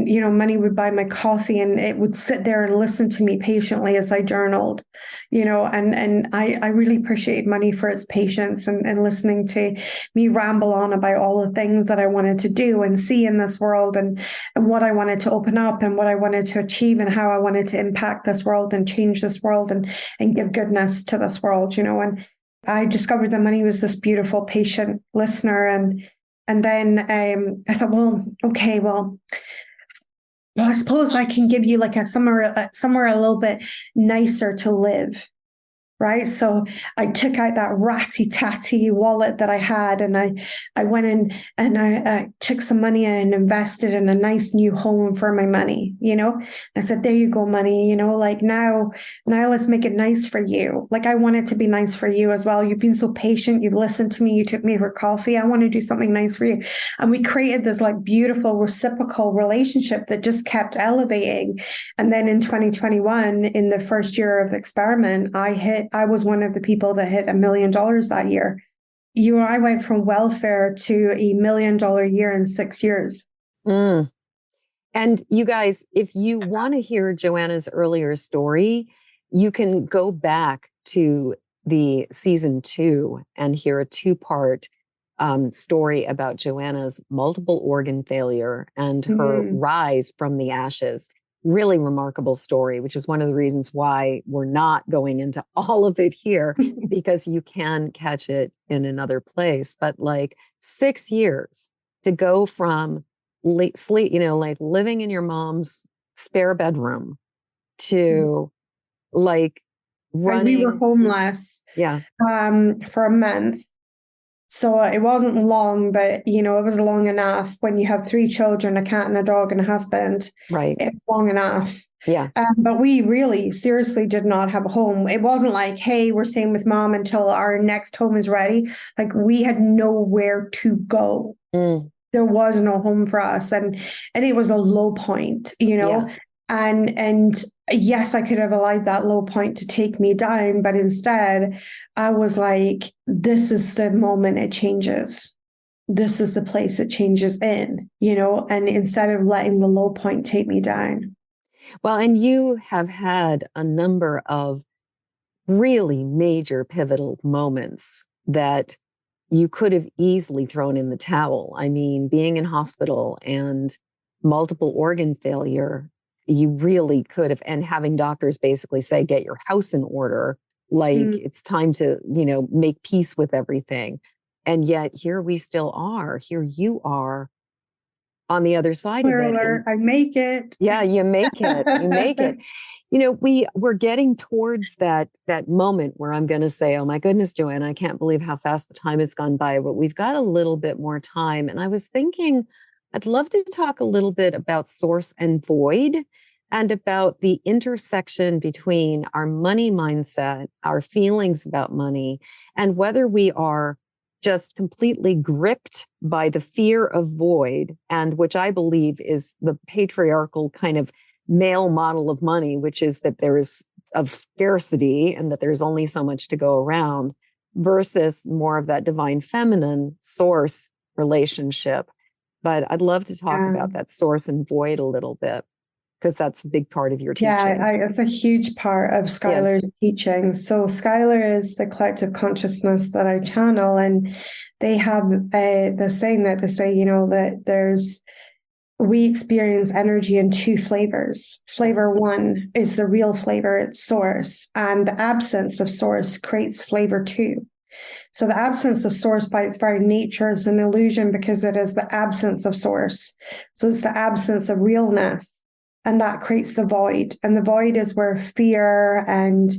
you know, money would buy my coffee and it would sit there and listen to me patiently as I journaled, you know, and I really appreciate money for its patience and listening to me ramble on about all the things that I wanted to do and see in this world, and what I wanted to open up and what I wanted to achieve and how I wanted to impact this world and change this world and give goodness to this world, you know. And I discovered that money was this beautiful, patient listener, and then I thought, well, okay, well, I suppose I can give you like a somewhere a little bit nicer to live. Right. So I took out that ratty tatty wallet that I had, and I went in and I took some money and invested in a nice new home for my money, you know. I said, there you go, money, you know, like now let's make it nice for you. Like I want it to be nice for you as well. You've been so patient. You've listened to me. You took me for coffee. I want to do something nice for you. And we created this like beautiful reciprocal relationship that just kept elevating. And then in 2021, in the first year of the experiment, I was one of the people that hit $1 million that year. I went from welfare to $1 million year in 6 years. Mm. And you guys, if you want to hear Joanna's earlier story, you can go back to the season 2 and hear a 2-part story about Joanna's multiple organ failure and her rise from the ashes. Really remarkable story, which is one of the reasons why we're not going into all of it here, because you can catch it in another place. But like 6 years to go from sleep, you know, like living in your mom's spare bedroom to like And we were running. homeless Yeah. for a month. So it wasn't long, but you know, it was long enough when you have 3 children, a cat and a dog and a husband. Right. It's long enough. Yeah. But we really seriously did not have a home. It wasn't like, hey, we're staying with mom until our next home is ready. Like we had nowhere to go. There was no home for us, and it was a low point, you know. Yeah. And yes, I could have allowed that low point to take me down, but instead I was like, this is the moment it changes. This is the place it changes in, you know, and instead of letting the low point take me down. Well, and you have had a number of really major pivotal moments that you could have easily thrown in the towel. I mean, being in hospital and multiple organ failure, you really could have, and having doctors basically say, get your house in order, like it's time to, you know, make peace with everything. And yet here we still are. Here you are on the other side of it. And I make it. yeah, you make it. You make it. You know, we're getting towards that moment where I'm going to say, "Oh my goodness, Joanna, I can't believe how fast the time has gone by." But we've got a little bit more time, and I was thinking, I'd love to talk a little bit about source and void, and about the intersection between our money mindset, our feelings about money, and whether we are just completely gripped by the fear of void, and which I believe is the patriarchal kind of male model of money, which is that there is of scarcity and that there's only so much to go around, versus more of that divine feminine source relationship. But I'd love to talk about that source and void a little bit, because that's a big part of your teaching. Yeah, it's a huge part of Skylar's teaching. So Skylar is the collective consciousness that I channel, and they have the saying that they say, you know, that we experience energy in 2 flavors. Flavor 1 is the real flavor, it's source, and the absence of source creates flavor 2. So the absence of source by its very nature is an illusion because it is the absence of source. So it's the absence of realness. And that creates the void. And the void is where fear and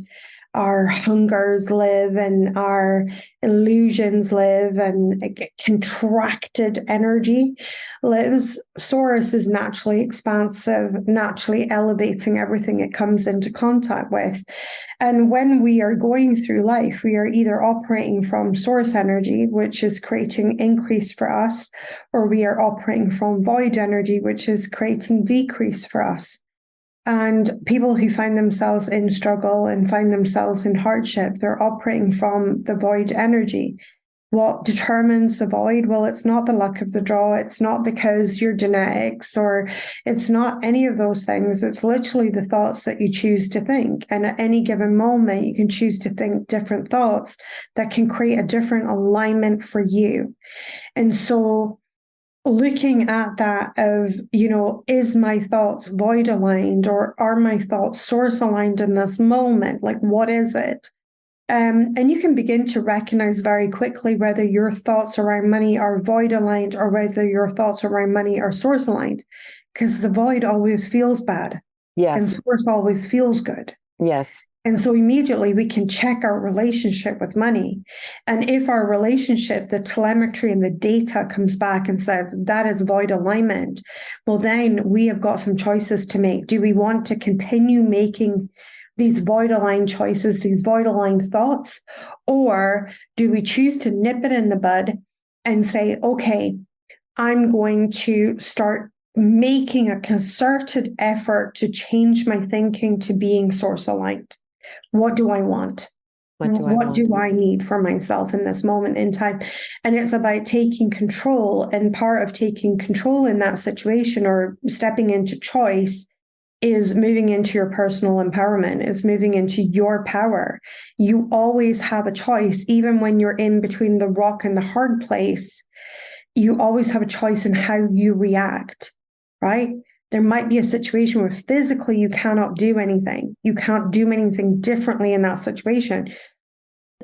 our hungers live and our illusions live and contracted energy lives. Source is naturally expansive, naturally elevating everything it comes into contact with. And when we are going through life, we are either operating from source energy, which is creating increase for us, or we are operating from void energy, which is creating decrease for us. And people who find themselves in struggle and find themselves in hardship, they're operating from the void energy. What determines the void? Well, it's not the luck of the draw. It's not because you're genetics, or it's not any of those things. It's literally the thoughts that you choose to think. And at any given moment, you can choose to think different thoughts that can create a different alignment for you. And so looking at that of, is my thoughts void aligned, or are my thoughts source aligned in this moment? Like, what is it? And you can begin to recognize very quickly whether your thoughts around money are void aligned or whether your thoughts around money are source aligned, because the void always feels bad. Yes. And source always feels good. Yes. And so immediately we can check our relationship with money. And if our relationship, the telemetry and the data comes back and says that is void alignment, well, then we have got some choices to make. Do we want to continue making these void aligned choices, these void aligned thoughts? Or do we choose to nip it in the bud and say, okay, I'm going to start making a concerted effort to change my thinking to being source aligned? What do I want? What do I need for myself in this moment in time? And it's about taking control. And part of taking control in that situation, or stepping into choice, is moving into your personal empowerment, is moving into your power. You always have a choice, even when you're in between the rock and the hard place. You always have a choice in how you react, right? There might be a situation where physically you cannot do anything. You can't do anything differently in that situation.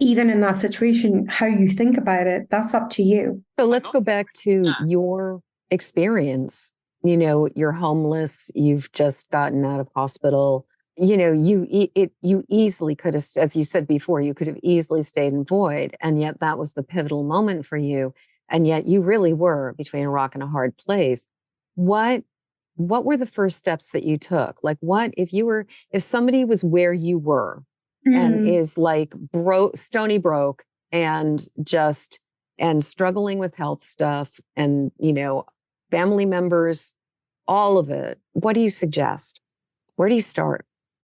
Even in that situation, how you think about it, that's up to you. So let's go back to your experience. You're homeless. You've just gotten out of hospital. You easily could have, as you said before, you could have easily stayed in void. And yet that was the pivotal moment for you. And yet you really were between a rock and a hard place. What were the first steps that you took? Like, if somebody was where you were and is like stony broke and struggling with health stuff and, family members, all of it, what do you suggest? Where do you start?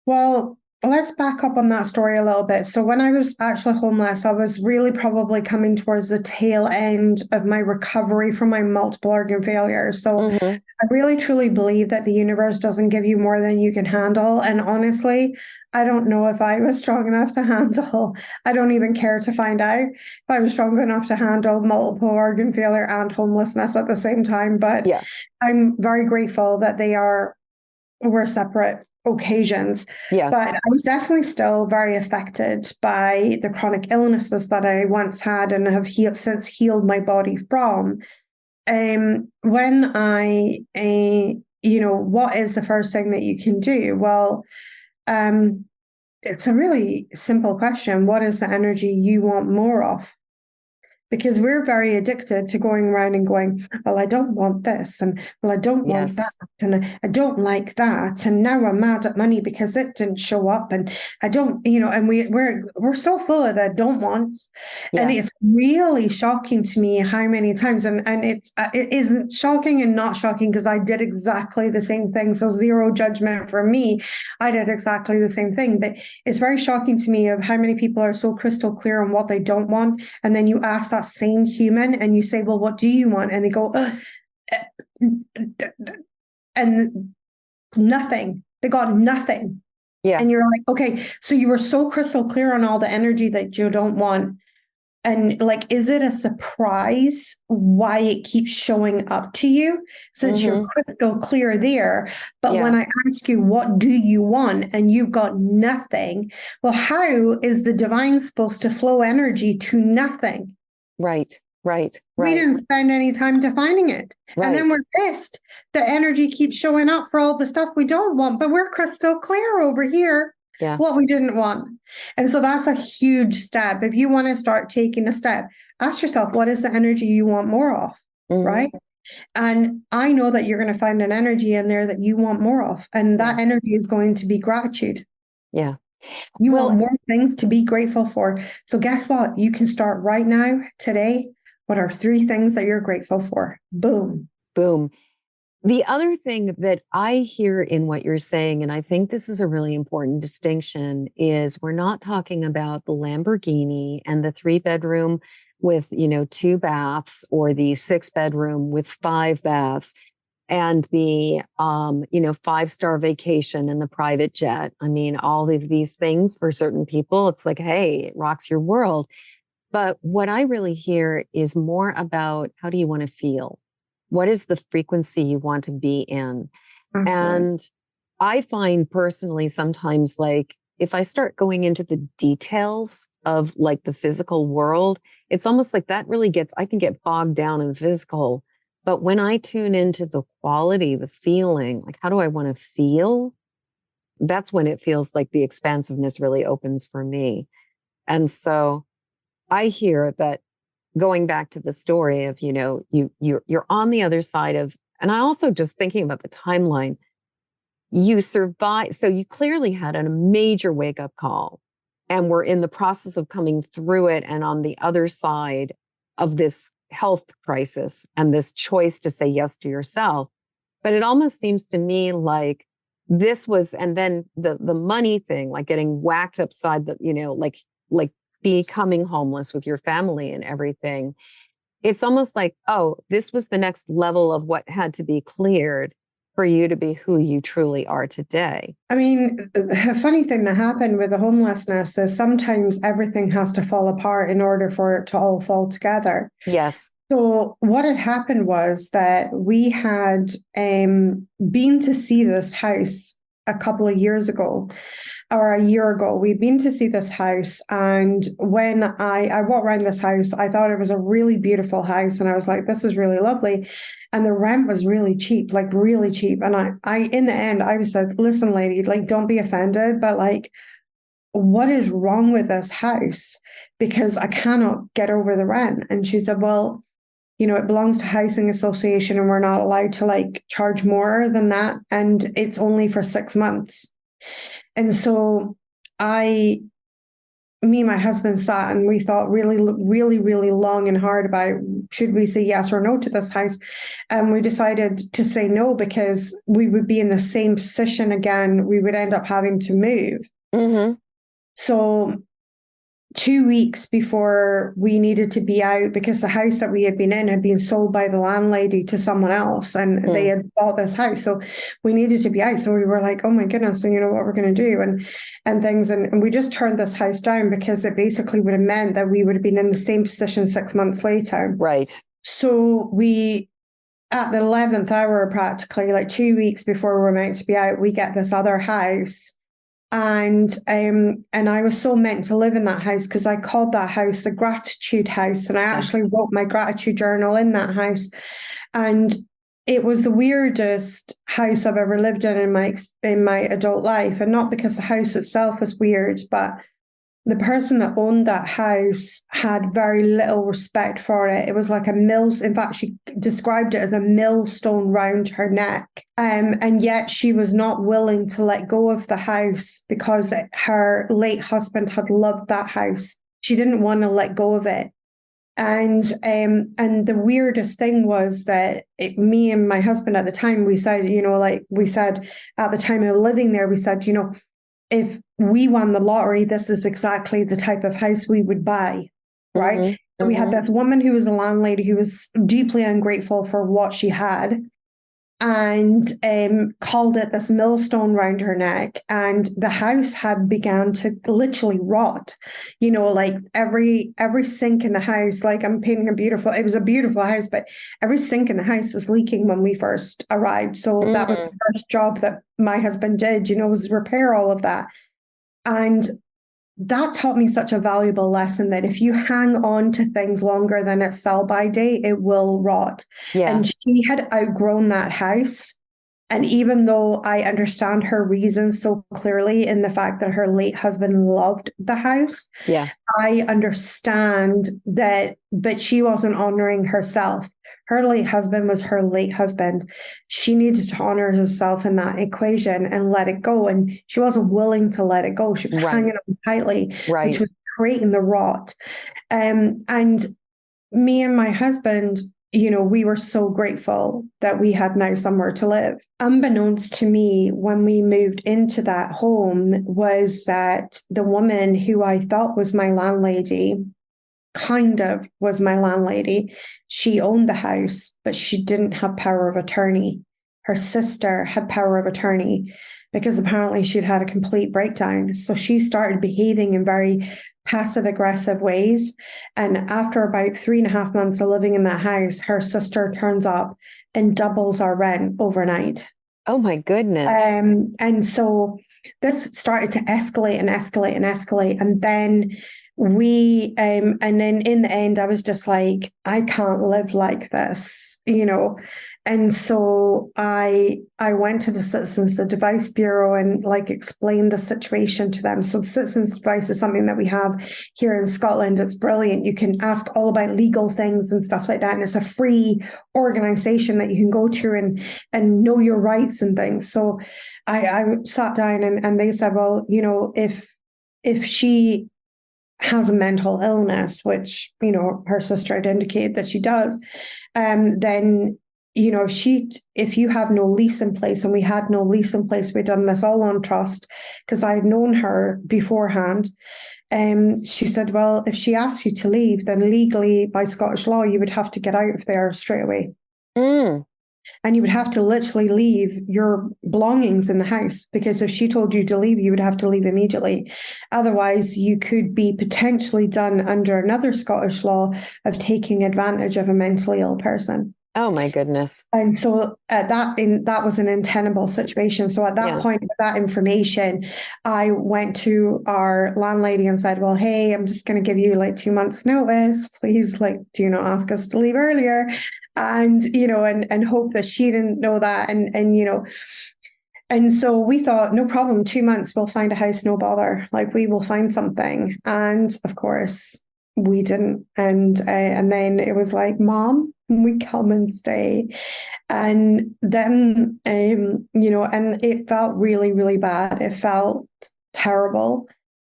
Well, let's back up on that story a little bit. So when I was actually homeless, I was really probably coming towards the tail end of my recovery from my multiple organ failure. So I really truly believe that the universe doesn't give you more than you can handle. And honestly, I don't know if I was strong enough to handle. I don't even care to find out if I was strong enough to handle multiple organ failure and homelessness at the same time. But yeah, I'm very grateful that were separate occasions. Yeah. But I was definitely still very affected by the chronic illnesses that I once had and have since healed my body from. When what is the first thing that you can do? Well, it's a really simple question. What is the energy you want more of? Because we're very addicted to going around and going, well, I don't want this, and well, I don't want that, and I don't like that, and now I'm mad at money because it didn't show up, and I don't, and we're so full of that don't wants, and it's really shocking to me how many times, and it isn't shocking and not shocking because I did exactly the same thing, so zero judgment from me. I did exactly the same thing, but it's very shocking to me of how many people are so crystal clear on what they don't want, and then you ask that same human and you say, well, what do you want? And they go, and nothing. They got nothing. Yeah. And you're like, okay, so you were so crystal clear on all the energy that you don't want. And like, is it a surprise why it keeps showing up to you since you're crystal clear there? But when I ask you, what do you want? And you've got nothing. Well, how is the divine supposed to flow energy to nothing? Right. We didn't spend any time defining it. Right. And then we're pissed that energy keeps showing up for all the stuff we don't want, but we're crystal clear over here what we didn't want. And so that's a huge step. If you want to start taking a step, ask yourself, what is the energy you want more of? Right. And I know that you're going to find an energy in there that you want more of. And that energy is going to be gratitude. Yeah. You want more things to be grateful for. So guess what? You can start right now, today. What are 3 things that you're grateful for? Boom. Boom. The other thing that I hear in what you're saying, and I think this is a really important distinction, is we're not talking about the Lamborghini and the 3-bedroom with, 2 baths, or the 6-bedroom with 5 baths, and the, 5-star vacation and the private jet. I mean, all of these things for certain people, it's like, hey, it rocks your world. But what I really hear is more about, how do you want to feel? What is the frequency you want to be in? Absolutely. And I find personally sometimes, like, if I start going into the details of like the physical world, it's almost like that really I can get bogged down in the physical. But when I tune into the quality, the feeling, like, how do I want to feel? That's when it feels like the expansiveness really opens for me. And so I hear that, going back to the story of, you're on the other side of, and I also just thinking about the timeline, you survived. So you clearly had a major wake up call, and we're in the process of coming through it and on the other side of this health crisis and this choice to say yes to yourself. But it almost seems to me like this was, and then the money thing, like getting whacked upside the, like becoming homeless with your family and everything. It's almost like, oh, this was the next level of what had to be cleared for you to be who you truly are today. I mean, the funny thing that happened with the homelessness is sometimes everything has to fall apart in order for it to all fall together. Yes. So what had happened was that we had been to see this house a couple of years ago, or a year ago. We'd been to see this house, and when I walked around this house, I thought it was a really beautiful house, and I was like, this is really lovely. And the rent was really cheap, like really cheap. And I in the end, I was like, listen, lady, like, don't be offended, but like, what is wrong with this house? Because I cannot get over the rent. And she said, well, it belongs to housing association and we're not allowed to like charge more than that. And it's only for 6 months. And so me and my husband sat and we thought really, really, really long and hard about, should we say yes or no to this house? And we decided to say no, because we would be in the same position again. We would end up having to move. So 2 weeks before we needed to be out, because the house that we had been in had been sold by the landlady to someone else, and they had bought this house. So we needed to be out. So we were like, oh my goodness, so what we're going to do and things. And we just turned this house down because it basically would have meant that we would have been in the same position 6 months later. Right. So we, at the 11th hour, practically like 2 weeks before we were meant to be out, we get this other house. And I was so meant to live in that house, because I called that house the gratitude house, and I actually wrote my gratitude journal in that house. And it was the weirdest house I've ever lived in my adult life, and not because the house itself was weird, but the person that owned that house had very little respect for it. It was like a mill. In fact, she described it as a millstone round her neck. And yet she was not willing to let go of the house because her late husband had loved that house. She didn't want to let go of it. And the weirdest thing was that me and my husband at the time, we said, at the time of living there, we said, if we won the lottery, this is exactly the type of house we would buy, right? We had this woman who was a landlady who was deeply ungrateful for what she had. and called it this millstone round her neck. And the house had begun to literally rot, like every sink in the house, like I'm painting it was a beautiful house, but every sink in the house was leaking when we first arrived. So that was the first job that my husband did, was repair all of that. And that taught me such a valuable lesson that if you hang on to things longer than its sell-by date, it will rot. Yeah. And she had outgrown that house. And even though I understand her reasons so clearly in the fact that her late husband loved the house, Yeah. I understand that, but she wasn't honoring herself. Her late husband was her late husband. She needed to honor herself in that equation and let it go. And she wasn't willing to let it go. She was hanging on tightly, which was creating the rot. And me and my husband, we were so grateful that we had now somewhere to live. Unbeknownst to me, when we moved into that home, was that the woman who I thought was my landlady, kind of was my landlady. She owned the house, but she didn't have power of attorney. Her sister had power of attorney because apparently she'd had a complete breakdown. So she started behaving in very passive aggressive ways. And after about 3.5 months of living in that house, her sister turns up and doubles our rent overnight. Oh my goodness. And so this started to escalate and escalate and escalate. And then and then in the end, I was just like, I can't live like this, And so I went to the Citizens Advice Bureau and explained the situation to them. So Citizens Advice is something that we have here in Scotland. It's brilliant. You can ask all about legal things and stuff like that. And it's a free organization that you can go to and know your rights and things. So I sat down and they said, well, if she has a mental illness, which, her sister had indicated that she does, then, if you have no lease in place, and we had no lease in place, we'd done this all on trust because I had known her beforehand. She said, well, if she asks you to leave, then legally by Scottish law, you would have to get out of there straight away. And you would have to literally leave your belongings in the house, because if she told you to leave, you would have to leave immediately. Otherwise, you could be potentially done under another Scottish law of taking advantage of a mentally ill person. Oh my goodness. And so that was an untenable situation. So at that point, with that information, I went to our landlady and said, well, hey, I'm just going to give you 2 months notice. Please, do not ask us to leave earlier. And, and hope that she didn't know that. And so we thought, no problem, 2 months, we'll find a house, no bother. We will find something. And of course, we didn't. And then it was like, Mom, can we come and stay? And then, and it felt really, really bad. It felt terrible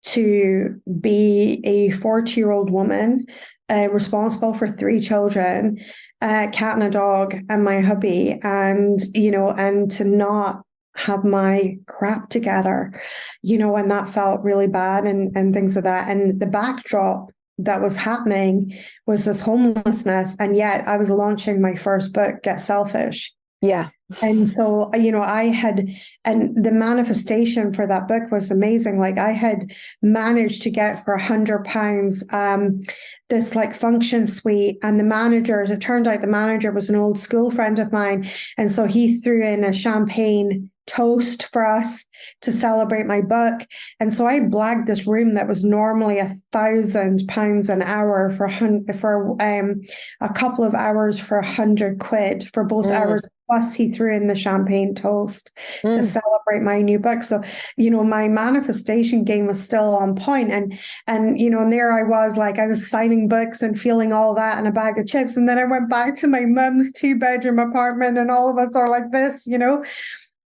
to be a 40-year-old woman responsible for 3 children, a cat and a dog, and my hubby, and to not have my crap together, and that felt really bad and things like that. And the backdrop that was happening was this homelessness. And yet I was launching my first book, Get Selfish. Yeah. And so, and the manifestation for that book was amazing. I had managed to get for £100, this function suite, and it turned out the manager was an old school friend of mine. And so he threw in a champagne toast for us to celebrate my book. And so I blagged this room that was normally £1,000 an hour for a couple of hours for £100 for both hours. Plus he threw in the champagne toast to celebrate my new book. So, my manifestation game was still on point. And there I was, I was signing books and feeling all that in a bag of chips. And then I went back to my mum's 2-bedroom apartment and all of us are like this,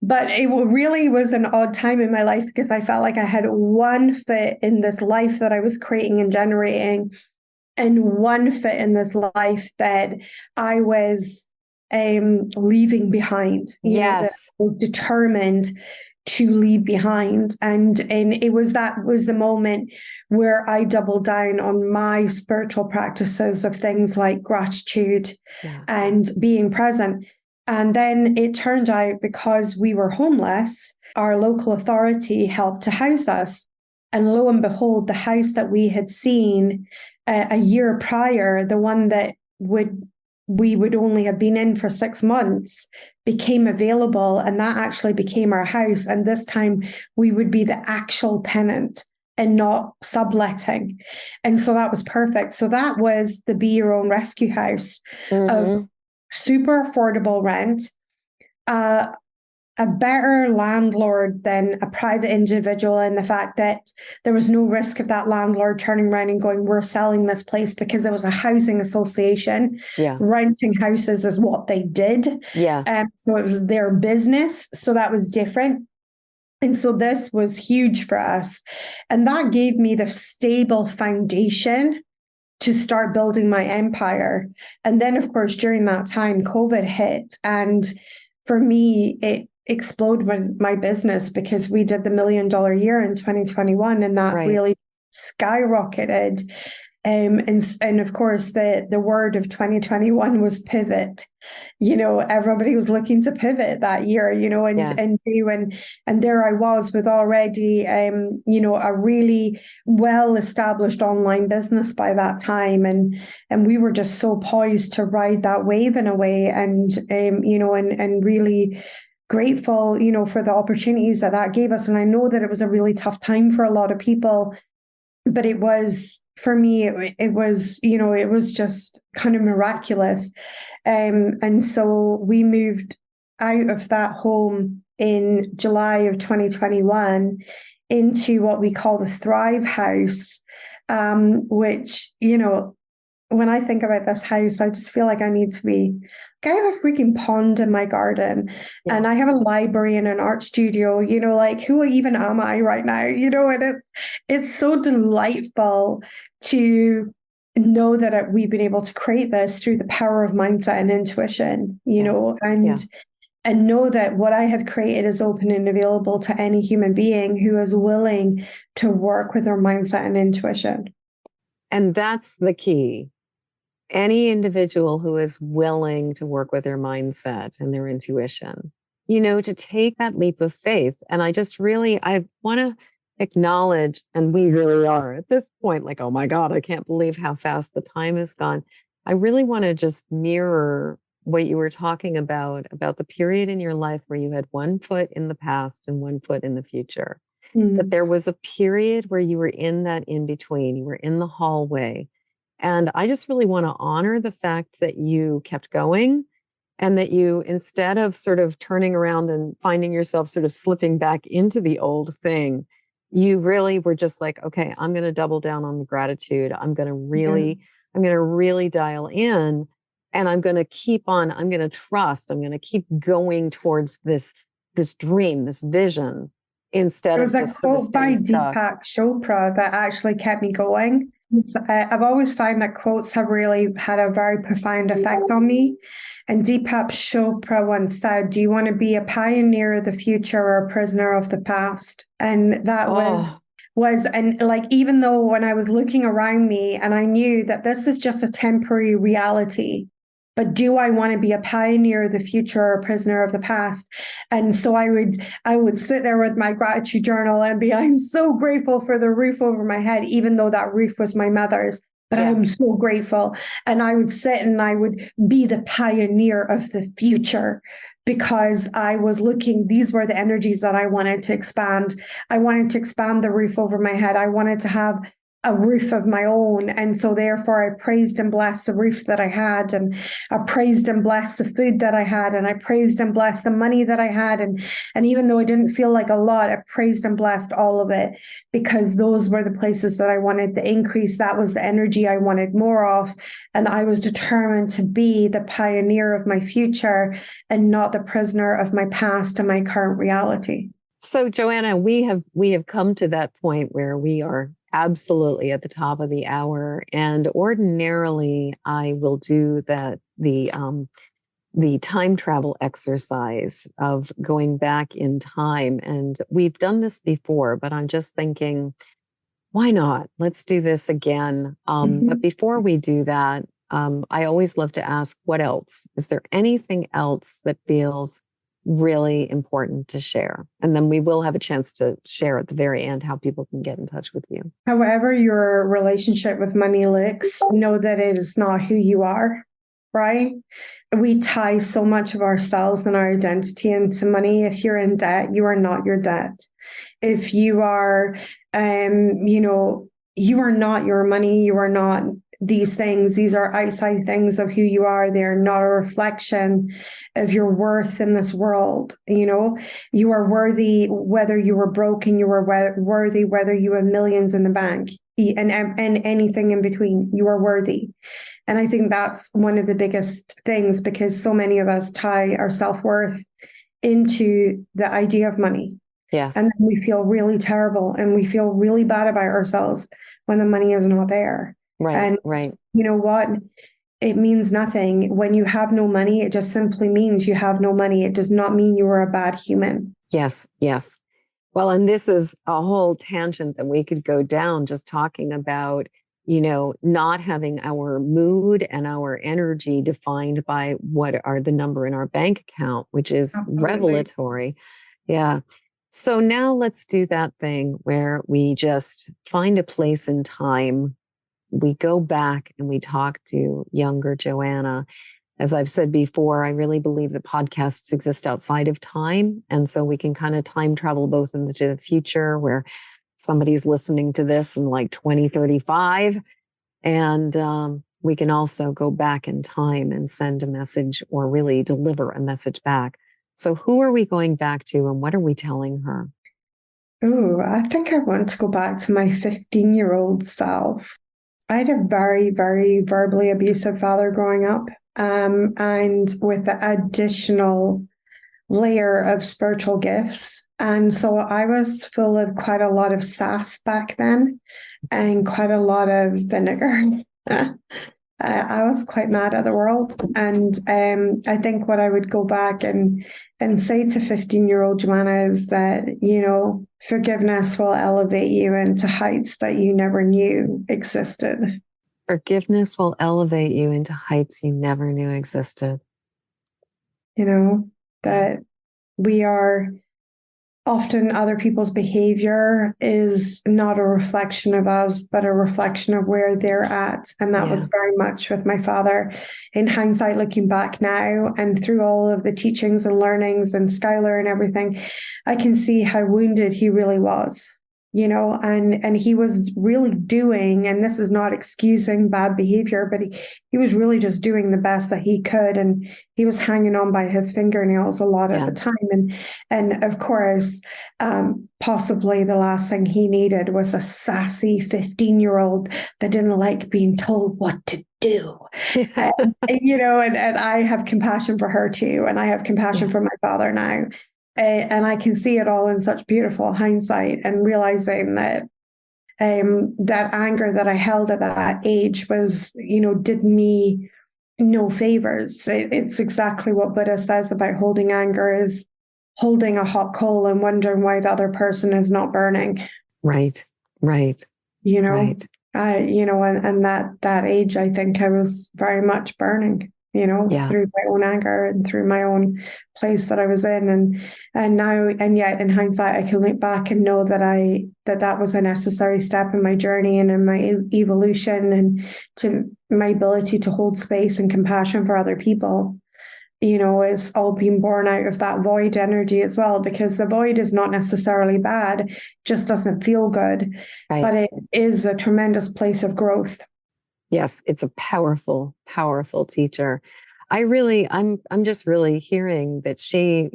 But it really was an odd time in my life because I felt like I had one foot in this life that I was creating and generating, and one foot in this life that I was leaving behind. That I was determined to leave behind. And it was the moment where I doubled down on my spiritual practices of things like gratitude and being present. And then it turned out, because we were homeless, our local authority helped to house us. And lo and behold, the house that we had seen a year prior, the one that we would only have been in for 6 months, became available, and that actually became our house. And this time we would be the actual tenant and not subletting. And so that was perfect. So that was the Be Your Own Rescue House of super affordable rent, a better landlord than a private individual, in the fact that there was no risk of that landlord turning around and going, we're selling this place, because it was a housing association. Yeah. Renting houses is what they did. Yeah. So it was their business. So that was different. And so this was huge for us. And that gave me the stable foundation to start building my empire. And then, of course, during that time, COVID hit. And for me, it exploded my business, because we did the $1 million year in 2021, and that really skyrocketed. And of course, the word of 2021 was pivot. Everybody was looking to pivot that year, and there I was with already, a really well-established online business by that time. And we were just so poised to ride that wave in a way, and really grateful, for the opportunities that gave us. And I know that it was a really tough time for a lot of people, but it was, for me, it was just kind of miraculous. And so we moved out of that home in July of 2021 into what we call the Thrive House, which, when I think about this house, I just feel like I have a freaking pond in my garden, and I have a library and an art studio, like, who even am I right now? And it's so delightful to know that we've been able to create this through the power of mindset and intuition, and know that what I have created is open and available to any human being who is willing to work with their mindset and intuition. And that's the key. Any individual who is willing to work with their mindset and their intuition, to take that leap of faith. And I want to acknowledge, and we really are at this point, like, oh my God, I can't believe how fast the time has gone. I really want to just mirror what you were talking about the period in your life where you had one foot in the past and one foot in the future. That there was a period where you were in that in between, you were in the hallway. And I just really want to honor the fact that you kept going, and that you, instead of sort of turning around and finding yourself sort of slipping back into the old thing, you really were just like, okay, I'm going to double down on the gratitude. I'm going to really dial in, and I'm going to trust, I'm going to keep going towards this dream, this vision, instead of just sort of staying stuck. Deepak Chopra that actually kept me going. I've always found that quotes have really had a very profound effect on me. And Deepak Chopra once said, do you want to be a pioneer of the future or a prisoner of the past? And that and like, even though when I was looking around me and I knew that this is just a temporary reality, but do I want to be a pioneer of the future or a prisoner of the past? And so I would sit there with my gratitude journal and I'm so grateful for the roof over my head, even though that roof was my mother's, but I'm so grateful. And I would sit and I would be the pioneer of the future, because I was looking, these were the energies that I wanted to expand. I wanted to expand the roof over my head. I wanted to have a roof of my own. And so therefore I praised and blessed the roof that I had, and I praised and blessed the food that I had, and I praised and blessed the money that I had. And even though it didn't feel like a lot, I praised and blessed all of it, because those were the places that I wanted the increase. That was the energy I wanted more of. And I was determined to be the pioneer of my future and not the prisoner of my past and my current reality. So Joanna, we have come to that point where we are absolutely at the top of the hour. And ordinarily I will do the time travel exercise of going back in time. And we've done this before, but I'm just thinking, why not? Let's do this again. But before we do that, I always love to ask, what else? Is there anything else that feels really important to share? And then we will have a chance to share at the very end how people can get in touch with you. However, your relationship with money looks, know that it is not who you are, right? We tie so much of ourselves and our identity into money. If you're in debt, you are not your debt. If you are, you are not your money, you are not these things. These are outside things of who you are. They are not a reflection of your worth in this world. You are worthy whether you were broken, you are worthy whether you have millions in the bank, and anything in between. You are worthy. And I think that's one of the biggest things, because so many of us tie our self-worth into the idea of money. Yes. And then we feel really terrible and we feel really bad about ourselves when the money is not there. Right. And right. you know what? It means nothing. When you have no money, it just simply means you have no money. It does not mean you are a bad human. Yes. Yes. Well, and this is a whole tangent that we could go down, just talking about, not having our mood and our energy defined by what are the number in our bank account, which is Absolutely. revelatory. Yeah. So now let's do that thing where we just find a place in time. We go back and we talk to younger Joanna. As I've said before, I really believe that podcasts exist outside of time. And so we can kind of time travel both into the future, where somebody's listening to this in like 2035. And we can also go back in time and send a message, or really deliver a message back. So who are we going back to and what are we telling her? Oh, I think I want to go back to my 15-year-old self. I had a very, very verbally abusive father growing up. And with the additional layer of spiritual gifts. And so I was full of quite a lot of sass back then and quite a lot of vinegar. I was quite mad at the world. And I think what I would go back and say to 15-year-old Joanna is that, forgiveness will elevate you into heights that you never knew existed. Forgiveness will elevate you into heights you never knew existed. That we are often, other people's behavior is not a reflection of us, but a reflection of where they're at. And that was very much with my father. In hindsight, looking back now and through all of the teachings and learnings and Skylar and everything, I can see how wounded he really was. And he was really doing, and this is not excusing bad behavior, but he was really just doing the best that he could. And he was hanging on by his fingernails a lot at the time. And of course, possibly the last thing he needed was a sassy 15-year-old that didn't like being told what to do. And I have compassion for her too. And I have compassion for my father now. And I can see it all in such beautiful hindsight, and realizing that that anger that I held at that age was, did me no favors. It's exactly what Buddha says about holding anger, is holding a hot coal and wondering why the other person is not burning. Right. And that age, I think I was very much burning. Through my own anger and through my own place that I was in. And yet in hindsight, I can look back and know that that was a necessary step in my journey and in my evolution, and to my ability to hold space and compassion for other people. It's all being born out of that void energy as well, because the void is not necessarily bad, just doesn't feel good, but it is a tremendous place of growth. Yes, it's a powerful, powerful teacher. I'm just really hearing that she,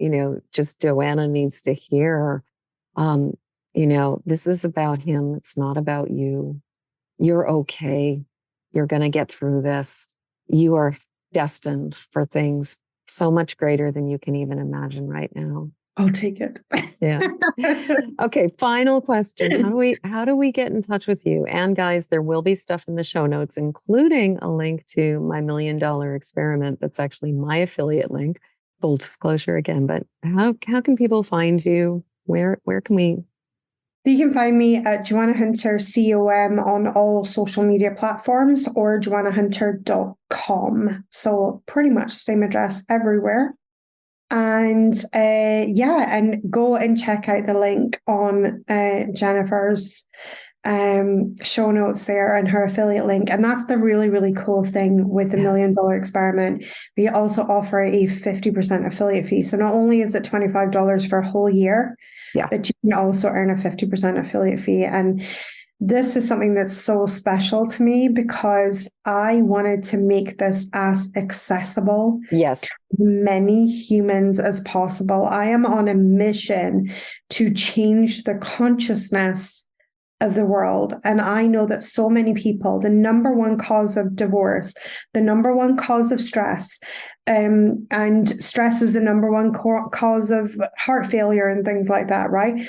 just Joanna needs to hear, this is about him. It's not about you. You're okay. You're going to get through this. You are destined for things so much greater than you can even imagine right now. I'll take it. Yeah. Okay. Final question. How do we get in touch with you? And guys, there will be stuff in the show notes, including a link to my $1 million experiment. That's actually my affiliate link. Full disclosure again, but how can people find you? Where can we? You can find me at Joanna Hunter COM on all social media platforms or joannahunter.com. So pretty much same address everywhere. And and go and check out the link on Jennifer's show notes there and her affiliate link. And that's the really, really cool thing with the $1 Million Experiment. We also offer a 50% affiliate fee. So not only is it $25 for a whole year, but you can also earn a 50% affiliate fee. And this is something that's so special to me because I wanted to make this as accessible to many humans as possible. I am on a mission to change the consciousness of the world. And I know that so many people, the number one cause of divorce, the number one cause of stress, and stress is the number one cause of heart failure and things like that, right?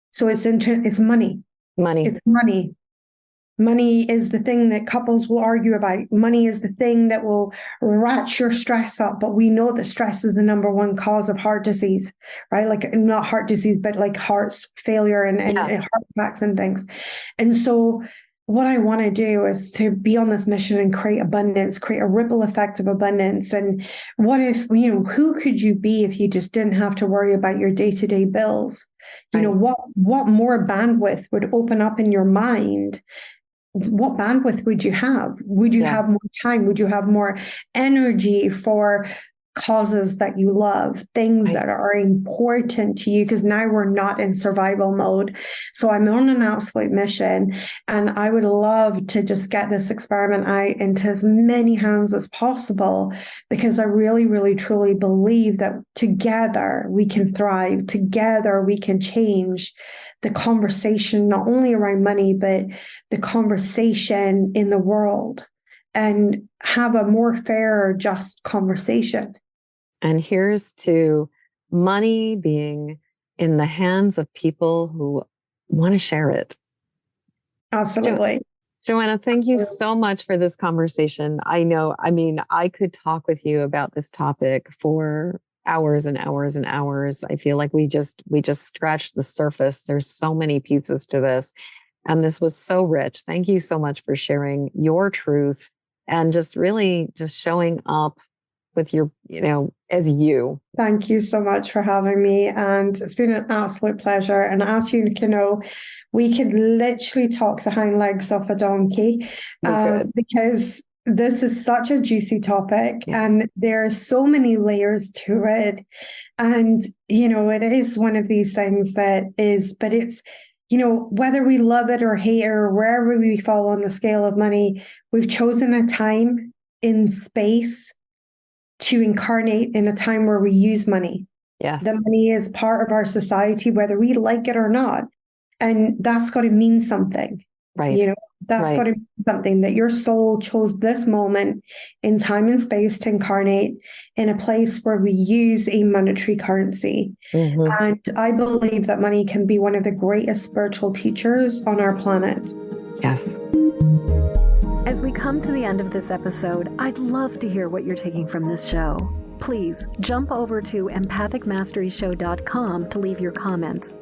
So it's money. It's money. Money is the thing that couples will argue about. Money is the thing that will ratchet your stress up. But we know that stress is the number one cause of heart disease, right? Like not heart disease, but like heart failure and heart attacks and things. And so what I want to do is to be on this mission and create abundance, create a ripple effect of abundance. And what if, who could you be if you just didn't have to worry about your day-to-day bills? What more bandwidth would open up in your mind? What bandwidth would you have? Would you have more time? Would you have more energy for causes that you love, things that are important to you? Because now we're not in survival mode. So I'm on an absolute mission, and I would love to just get this experiment out into as many hands as possible, because I really, really, truly believe that together we can thrive, together we can change the conversation, not only around money, but the conversation in the world, and have a more fair, just conversation. And here's to money being in the hands of people who want to share it. Absolutely. Joanna, thank you so much for this conversation. I could talk with you about this topic for hours and hours and hours. I feel like we just scratched the surface. There's so many pieces to this. And this was so rich. Thank you so much for sharing your truth and just really just showing up with your, as you. Thank you so much for having me. And it's been an absolute pleasure. And as you know, we could literally talk the hind legs off a donkey because this is such a juicy topic and there are so many layers to it. And, it is one of these things but it's, whether we love it or hate it or wherever we fall on the scale of money, we've chosen a time in space to incarnate in a time where we use money. Yes. The money is part of our society, whether we like it or not. And that's got to mean something. Right. That's got to mean something, that your soul chose this moment in time and space to incarnate in a place where we use a monetary currency. Mm-hmm. And I believe that money can be one of the greatest spiritual teachers on our planet. Yes. As we come to the end of this episode, I'd love to hear what you're taking from this show. Please jump over to empathicmasteryshow.com to leave your comments.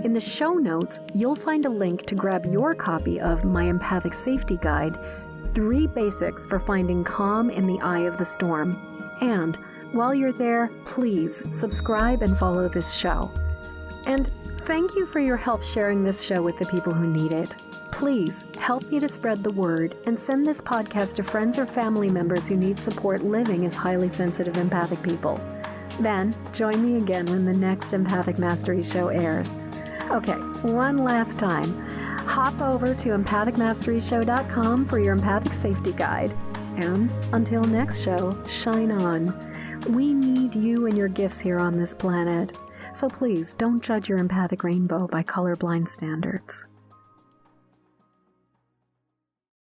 In the show notes, you'll find a link to grab your copy of my Empathic Safety Guide, 3 Basics for Finding Calm in the Eye of the Storm. And while you're there, please subscribe and follow this show. And thank you for your help sharing this show with the people who need it. Please help me to spread the word and send this podcast to friends or family members who need support living as highly sensitive empathic people. Then join me again when the next Empathic Mastery Show airs. Okay, one last time. Hop over to empathicmasteryshow.com for your Empathic Safety Guide. And until next show, shine on. We need you and your gifts here on this planet. So please don't judge your empathic rainbow by colorblind standards.